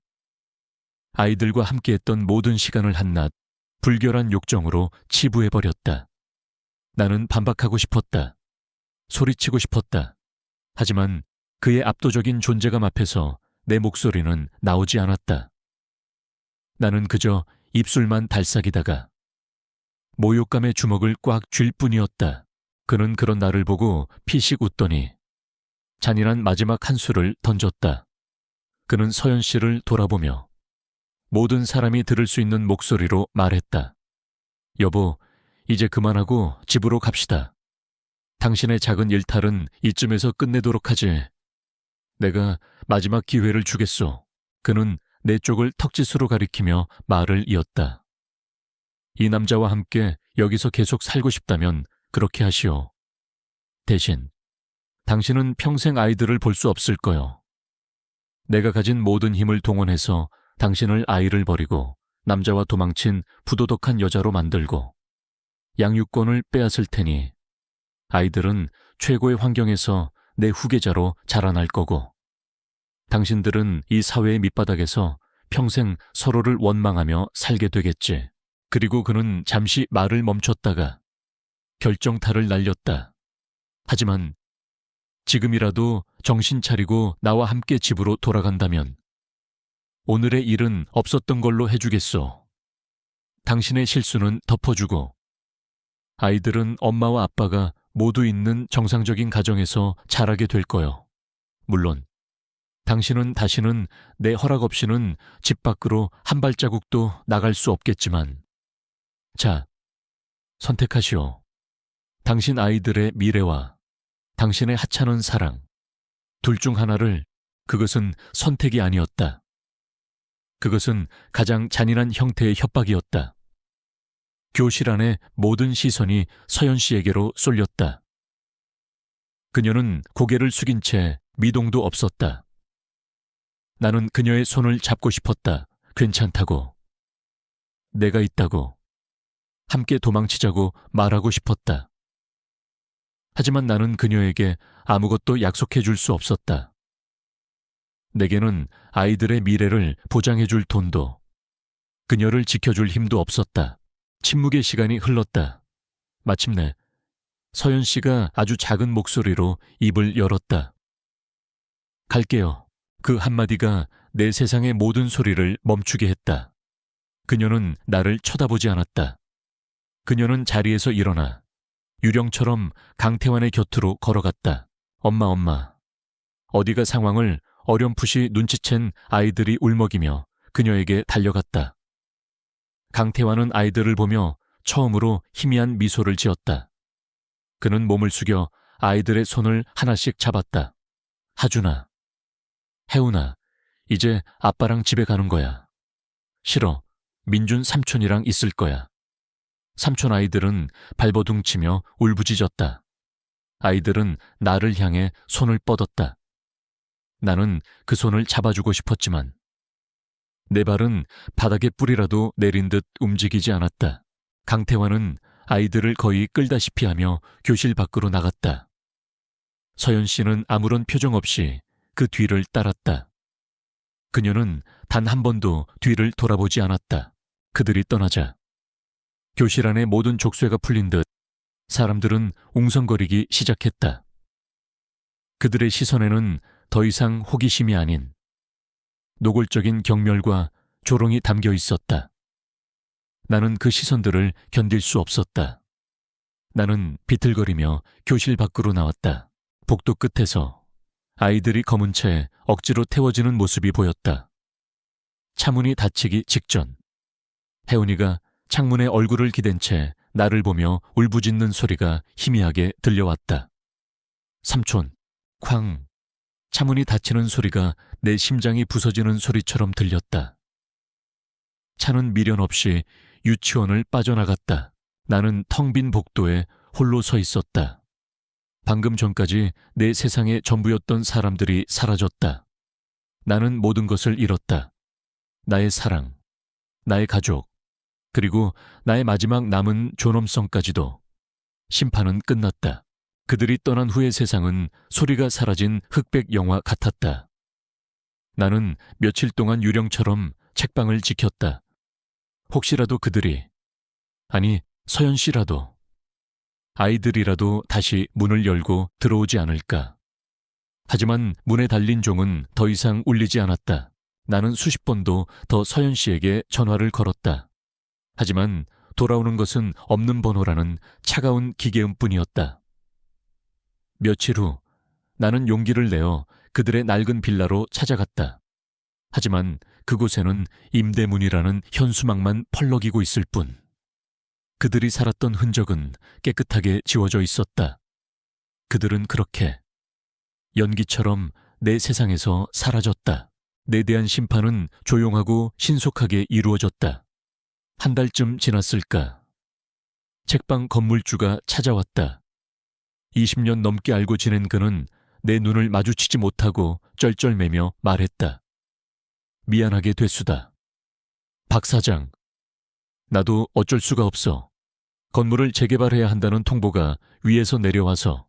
아이들과 함께했던 모든 시간을 한낱 불결한 욕정으로 치부해버렸다. 나는 반박하고 싶었다. 소리치고 싶었다. 하지만 그의 압도적인 존재감 앞에서 내 목소리는 나오지 않았다. 나는 그저 입술만 달싹이다가 모욕감의 주먹을 꽉 쥘 뿐이었다. 그는 그런 나를 보고 피식 웃더니 잔인한 마지막 한 수를 던졌다. 그는 서연 씨를 돌아보며 모든 사람이 들을 수 있는 목소리로 말했다. 여보, 이제 그만하고 집으로 갑시다. 당신의 작은 일탈은 이쯤에서 끝내도록 하지. 내가 마지막 기회를 주겠소. 그는 내 쪽을 턱짓으로 가리키며 말을 이었다. 이 남자와 함께 여기서 계속 살고 싶다면 그렇게 하시오. 대신 당신은 평생 아이들을 볼 수 없을 거요. 내가 가진 모든 힘을 동원해서 당신을 아이를 버리고 남자와 도망친 부도덕한 여자로 만들고 양육권을 빼앗을 테니 아이들은 최고의 환경에서 내 후계자로 자라날 거고 당신들은 이 사회의 밑바닥에서 평생 서로를 원망하며 살게 되겠지. 그리고 그는 잠시 말을 멈췄다가 결정타를 날렸다. 하지만 지금이라도 정신 차리고 나와 함께 집으로 돌아간다면 오늘의 일은 없었던 걸로 해주겠소. 당신의 실수는 덮어주고 아이들은 엄마와 아빠가 모두 있는 정상적인 가정에서 자라게 될 거요. 물론 당신은 다시는 내 허락 없이는 집 밖으로 한 발자국도 나갈 수 없겠지만 자, 선택하시오. 당신 아이들의 미래와 당신의 하찮은 사랑, 둘 중 하나를. 그것은 선택이 아니었다. 그것은 가장 잔인한 형태의 협박이었다. 교실 안의 모든 시선이 서연 씨에게로 쏠렸다. 그녀는 고개를 숙인 채 미동도 없었다. 나는 그녀의 손을 잡고 싶었다. 괜찮다고. 내가 있다고. 함께 도망치자고 말하고 싶었다. 하지만 나는 그녀에게 아무것도 약속해 줄 수 없었다. 내게는 아이들의 미래를 보장해 줄 돈도, 그녀를 지켜줄 힘도 없었다. 침묵의 시간이 흘렀다. 마침내 서연 씨가 아주 작은 목소리로 입을 열었다. 갈게요. 그 한마디가 내 세상의 모든 소리를 멈추게 했다. 그녀는 나를 쳐다보지 않았다. 그녀는 자리에서 일어나 유령처럼 강태환의 곁으로 걸어갔다. 엄마. 어디가 상황을 어렴풋이 눈치챈 아이들이 울먹이며 그녀에게 달려갔다. 강태환은 아이들을 보며 처음으로 희미한 미소를 지었다. 그는 몸을 숙여 아이들의 손을 하나씩 잡았다. 하준아, 혜훈아, 이제 아빠랑 집에 가는 거야. 싫어, 민준 삼촌이랑 있을 거야. 삼촌 아이들은 발버둥치며 울부짖었다. 아이들은 나를 향해 손을 뻗었다. 나는 그 손을 잡아주고 싶었지만 내 발은 바닥에 뿌리라도 내린 듯 움직이지 않았다. 강태환은 아이들을 거의 끌다시피 하며 교실 밖으로 나갔다. 서연 씨는 아무런 표정 없이 그 뒤를 따랐다. 그녀는 단 한 번도 뒤를 돌아보지 않았다. 그들이 떠나자 교실 안의 모든 족쇄가 풀린 듯 사람들은 웅성거리기 시작했다. 그들의 시선에는 더 이상 호기심이 아닌 노골적인 경멸과 조롱이 담겨 있었다. 나는 그 시선들을 견딜 수 없었다. 나는 비틀거리며 교실 밖으로 나왔다. 복도 끝에서 아이들이 검은 채 억지로 태워지는 모습이 보였다. 차문이 닫히기 직전 혜은이가 창문에 얼굴을 기댄 채 나를 보며 울부짖는 소리가 희미하게 들려왔다. 삼촌, 쾅. 차문이 닫히는 소리가 내 심장이 부서지는 소리처럼 들렸다. 차는 미련 없이 유치원을 빠져나갔다. 나는 텅 빈 복도에 홀로 서 있었다. 방금 전까지 내 세상의 전부였던 사람들이 사라졌다. 나는 모든 것을 잃었다. 나의 사랑, 나의 가족, 그리고 나의 마지막 남은 존엄성까지도. 심판은 끝났다. 그들이 떠난 후의 세상은 소리가 사라진 흑백 영화 같았다. 나는 며칠 동안 유령처럼 책방을 지켰다. 혹시라도 그들이, 아니 서연 씨라도, 아이들이라도 다시 문을 열고 들어오지 않을까. 하지만 문에 달린 종은 더 이상 울리지 않았다. 나는 수십 번도 더 서연 씨에게 전화를 걸었다. 하지만 돌아오는 것은 없는 번호라는 차가운 기계음뿐이었다. 며칠 후 나는 용기를 내어 그들의 낡은 빌라로 찾아갔다. 하지만 그곳에는 임대문이라는 현수막만 펄럭이고 있을 뿐. 그들이 살았던 흔적은 깨끗하게 지워져 있었다. 그들은 그렇게 연기처럼 내 세상에서 사라졌다. 내 대한 심판은 조용하고 신속하게 이루어졌다. 한 달쯤 지났을까. 책방 건물주가 찾아왔다. 20년 넘게 알고 지낸 그는 내 눈을 마주치지 못하고 쩔쩔매며 말했다. 미안하게 됐수다. 박 사장, 나도 어쩔 수가 없어. 건물을 재개발해야 한다는 통보가 위에서 내려와서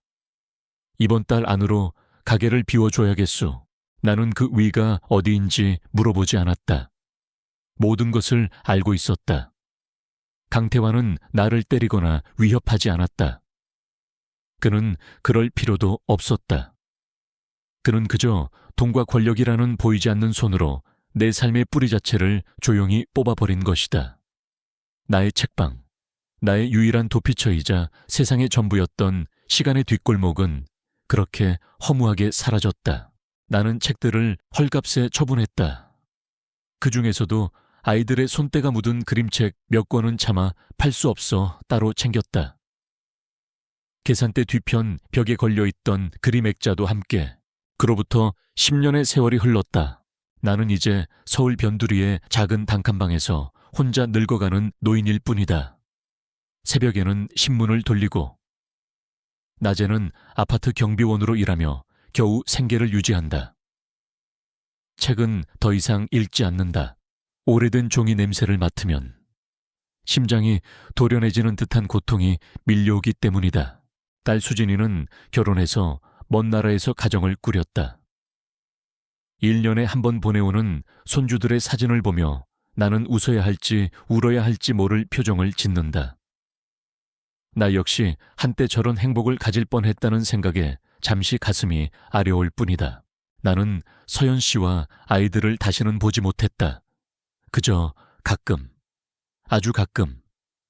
이번 달 안으로 가게를 비워줘야겠소. 나는 그 위가 어디인지 물어보지 않았다. 모든 것을 알고 있었다. 강태환은 나를 때리거나 위협하지 않았다. 그는 그럴 필요도 없었다. 그는 그저 돈과 권력이라는 보이지 않는 손으로 내 삶의 뿌리 자체를 조용히 뽑아버린 것이다. 나의 책방, 나의 유일한 도피처이자 세상의 전부였던 시간의 뒷골목은 그렇게 허무하게 사라졌다. 나는 책들을 헐값에 처분했다. 그 중에서도 아이들의 손때가 묻은 그림책 몇 권은 차마 팔 수 없어 따로 챙겼다. 계산대 뒤편 벽에 걸려있던 그림 액자도 함께. 그로부터 10년의 세월이 흘렀다. 나는 이제 서울 변두리의 작은 단칸방에서 혼자 늙어가는 노인일 뿐이다. 새벽에는 신문을 돌리고 낮에는 아파트 경비원으로 일하며 겨우 생계를 유지한다. 책은 더 이상 읽지 않는다. 오래된 종이 냄새를 맡으면 심장이 도련해지는 듯한 고통이 밀려오기 때문이다. 딸 수진이는 결혼해서 먼 나라에서 가정을 꾸렸다. 1년에 한 번 보내오는 손주들의 사진을 보며 나는 웃어야 할지 울어야 할지 모를 표정을 짓는다. 나 역시 한때 저런 행복을 가질 뻔했다는 생각에 잠시 가슴이 아려올 뿐이다. 나는 서연 씨와 아이들을 다시는 보지 못했다. 그저 가끔, 아주 가끔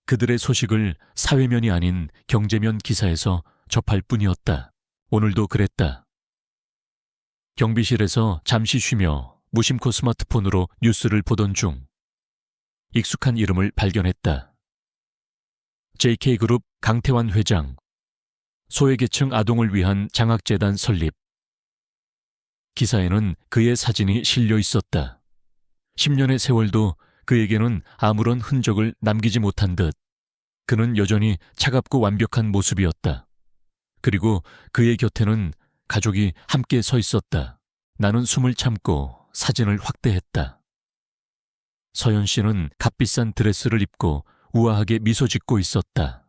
그들의 소식을 사회면이 아닌 경제면 기사에서 접할 뿐이었다. 오늘도 그랬다. 경비실에서 잠시 쉬며 무심코 스마트폰으로 뉴스를 보던 중 익숙한 이름을 발견했다. JK그룹 강태환 회장, 소외계층 아동을 위한 장학재단 설립. 기사에는 그의 사진이 실려 있었다. 10년의 세월도 그에게는 아무런 흔적을 남기지 못한 듯 그는 여전히 차갑고 완벽한 모습이었다. 그리고 그의 곁에는 가족이 함께 서 있었다. 나는 숨을 참고 사진을 확대했다. 서연 씨는 값비싼 드레스를 입고 우아하게 미소 짓고 있었다.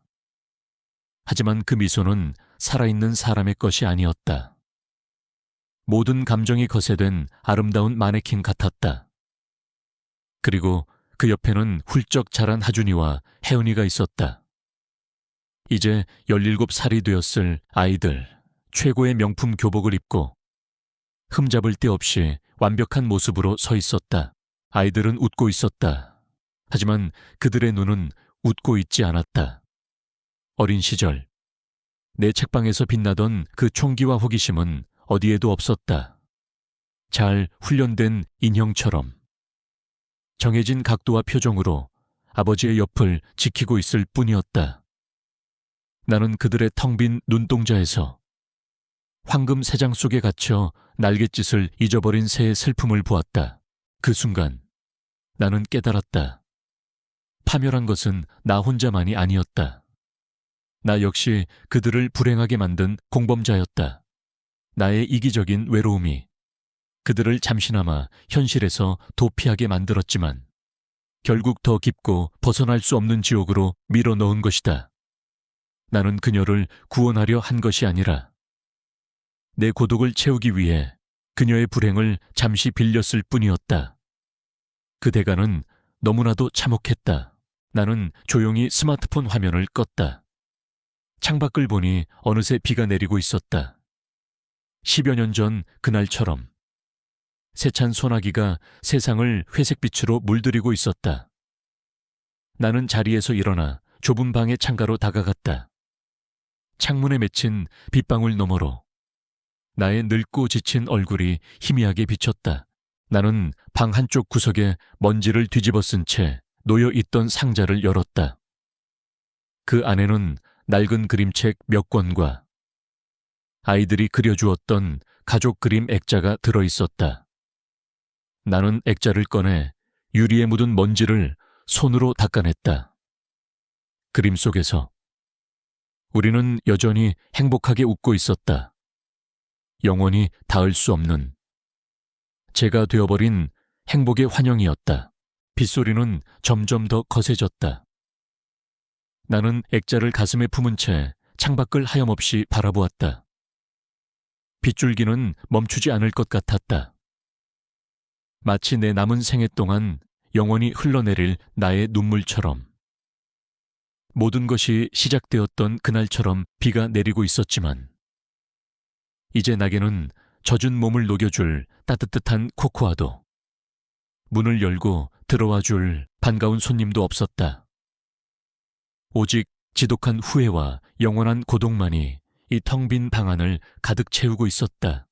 하지만 그 미소는 살아있는 사람의 것이 아니었다. 모든 감정이 거세된 아름다운 마네킹 같았다. 그리고 그 옆에는 훌쩍 자란 하준이와 혜은이가 있었다. 이제 17살이 되었을 아이들, 최고의 명품 교복을 입고 흠잡을 데 없이 완벽한 모습으로 서 있었다. 아이들은 웃고 있었다. 하지만 그들의 눈은 웃고 있지 않았다. 어린 시절, 내 책방에서 빛나던 그 총기와 호기심은 어디에도 없었다. 잘 훈련된 인형처럼 정해진 각도와 표정으로 아버지의 옆을 지키고 있을 뿐이었다. 나는 그들의 텅 빈 눈동자에서 황금 새장 속에 갇혀 날갯짓을 잊어버린 새의 슬픔을 보았다. 그 순간 나는 깨달았다. 파멸한 것은 나 혼자만이 아니었다. 나 역시 그들을 불행하게 만든 공범자였다. 나의 이기적인 외로움이 그들을 잠시나마 현실에서 도피하게 만들었지만 결국 더 깊고 벗어날 수 없는 지옥으로 밀어넣은 것이다. 나는 그녀를 구원하려 한 것이 아니라 내 고독을 채우기 위해 그녀의 불행을 잠시 빌렸을 뿐이었다. 그 대가는 너무나도 참혹했다. 나는 조용히 스마트폰 화면을 껐다. 창밖을 보니 어느새 비가 내리고 있었다. 10여 년 전 그날처럼 세찬 소나기가 세상을 회색빛으로 물들이고 있었다. 나는 자리에서 일어나 좁은 방의 창가로 다가갔다. 창문에 맺힌 빗방울 너머로 나의 늙고 지친 얼굴이 희미하게 비쳤다. 나는 방 한쪽 구석에 먼지를 뒤집어 쓴 채 놓여 있던 상자를 열었다. 그 안에는 낡은 그림책 몇 권과 아이들이 그려주었던 가족 그림 액자가 들어있었다. 나는 액자를 꺼내 유리에 묻은 먼지를 손으로 닦아냈다. 그림 속에서 우리는 여전히 행복하게 웃고 있었다. 영원히 닿을 수 없는 제가 되어버린 행복의 환영이었다. 빗소리는 점점 더 거세졌다. 나는 액자를 가슴에 품은 채 창밖을 하염없이 바라보았다. 빗줄기는 멈추지 않을 것 같았다. 마치 내 남은 생애 동안 영원히 흘러내릴 나의 눈물처럼. 모든 것이 시작되었던 그날처럼 비가 내리고 있었지만 이제 나게는 젖은 몸을 녹여줄 따뜻한 코코아도 문을 열고 들어와 줄 반가운 손님도 없었다. 오직 지독한 후회와 영원한 고독만이 이 텅 빈 방 안을 가득 채우고 있었다.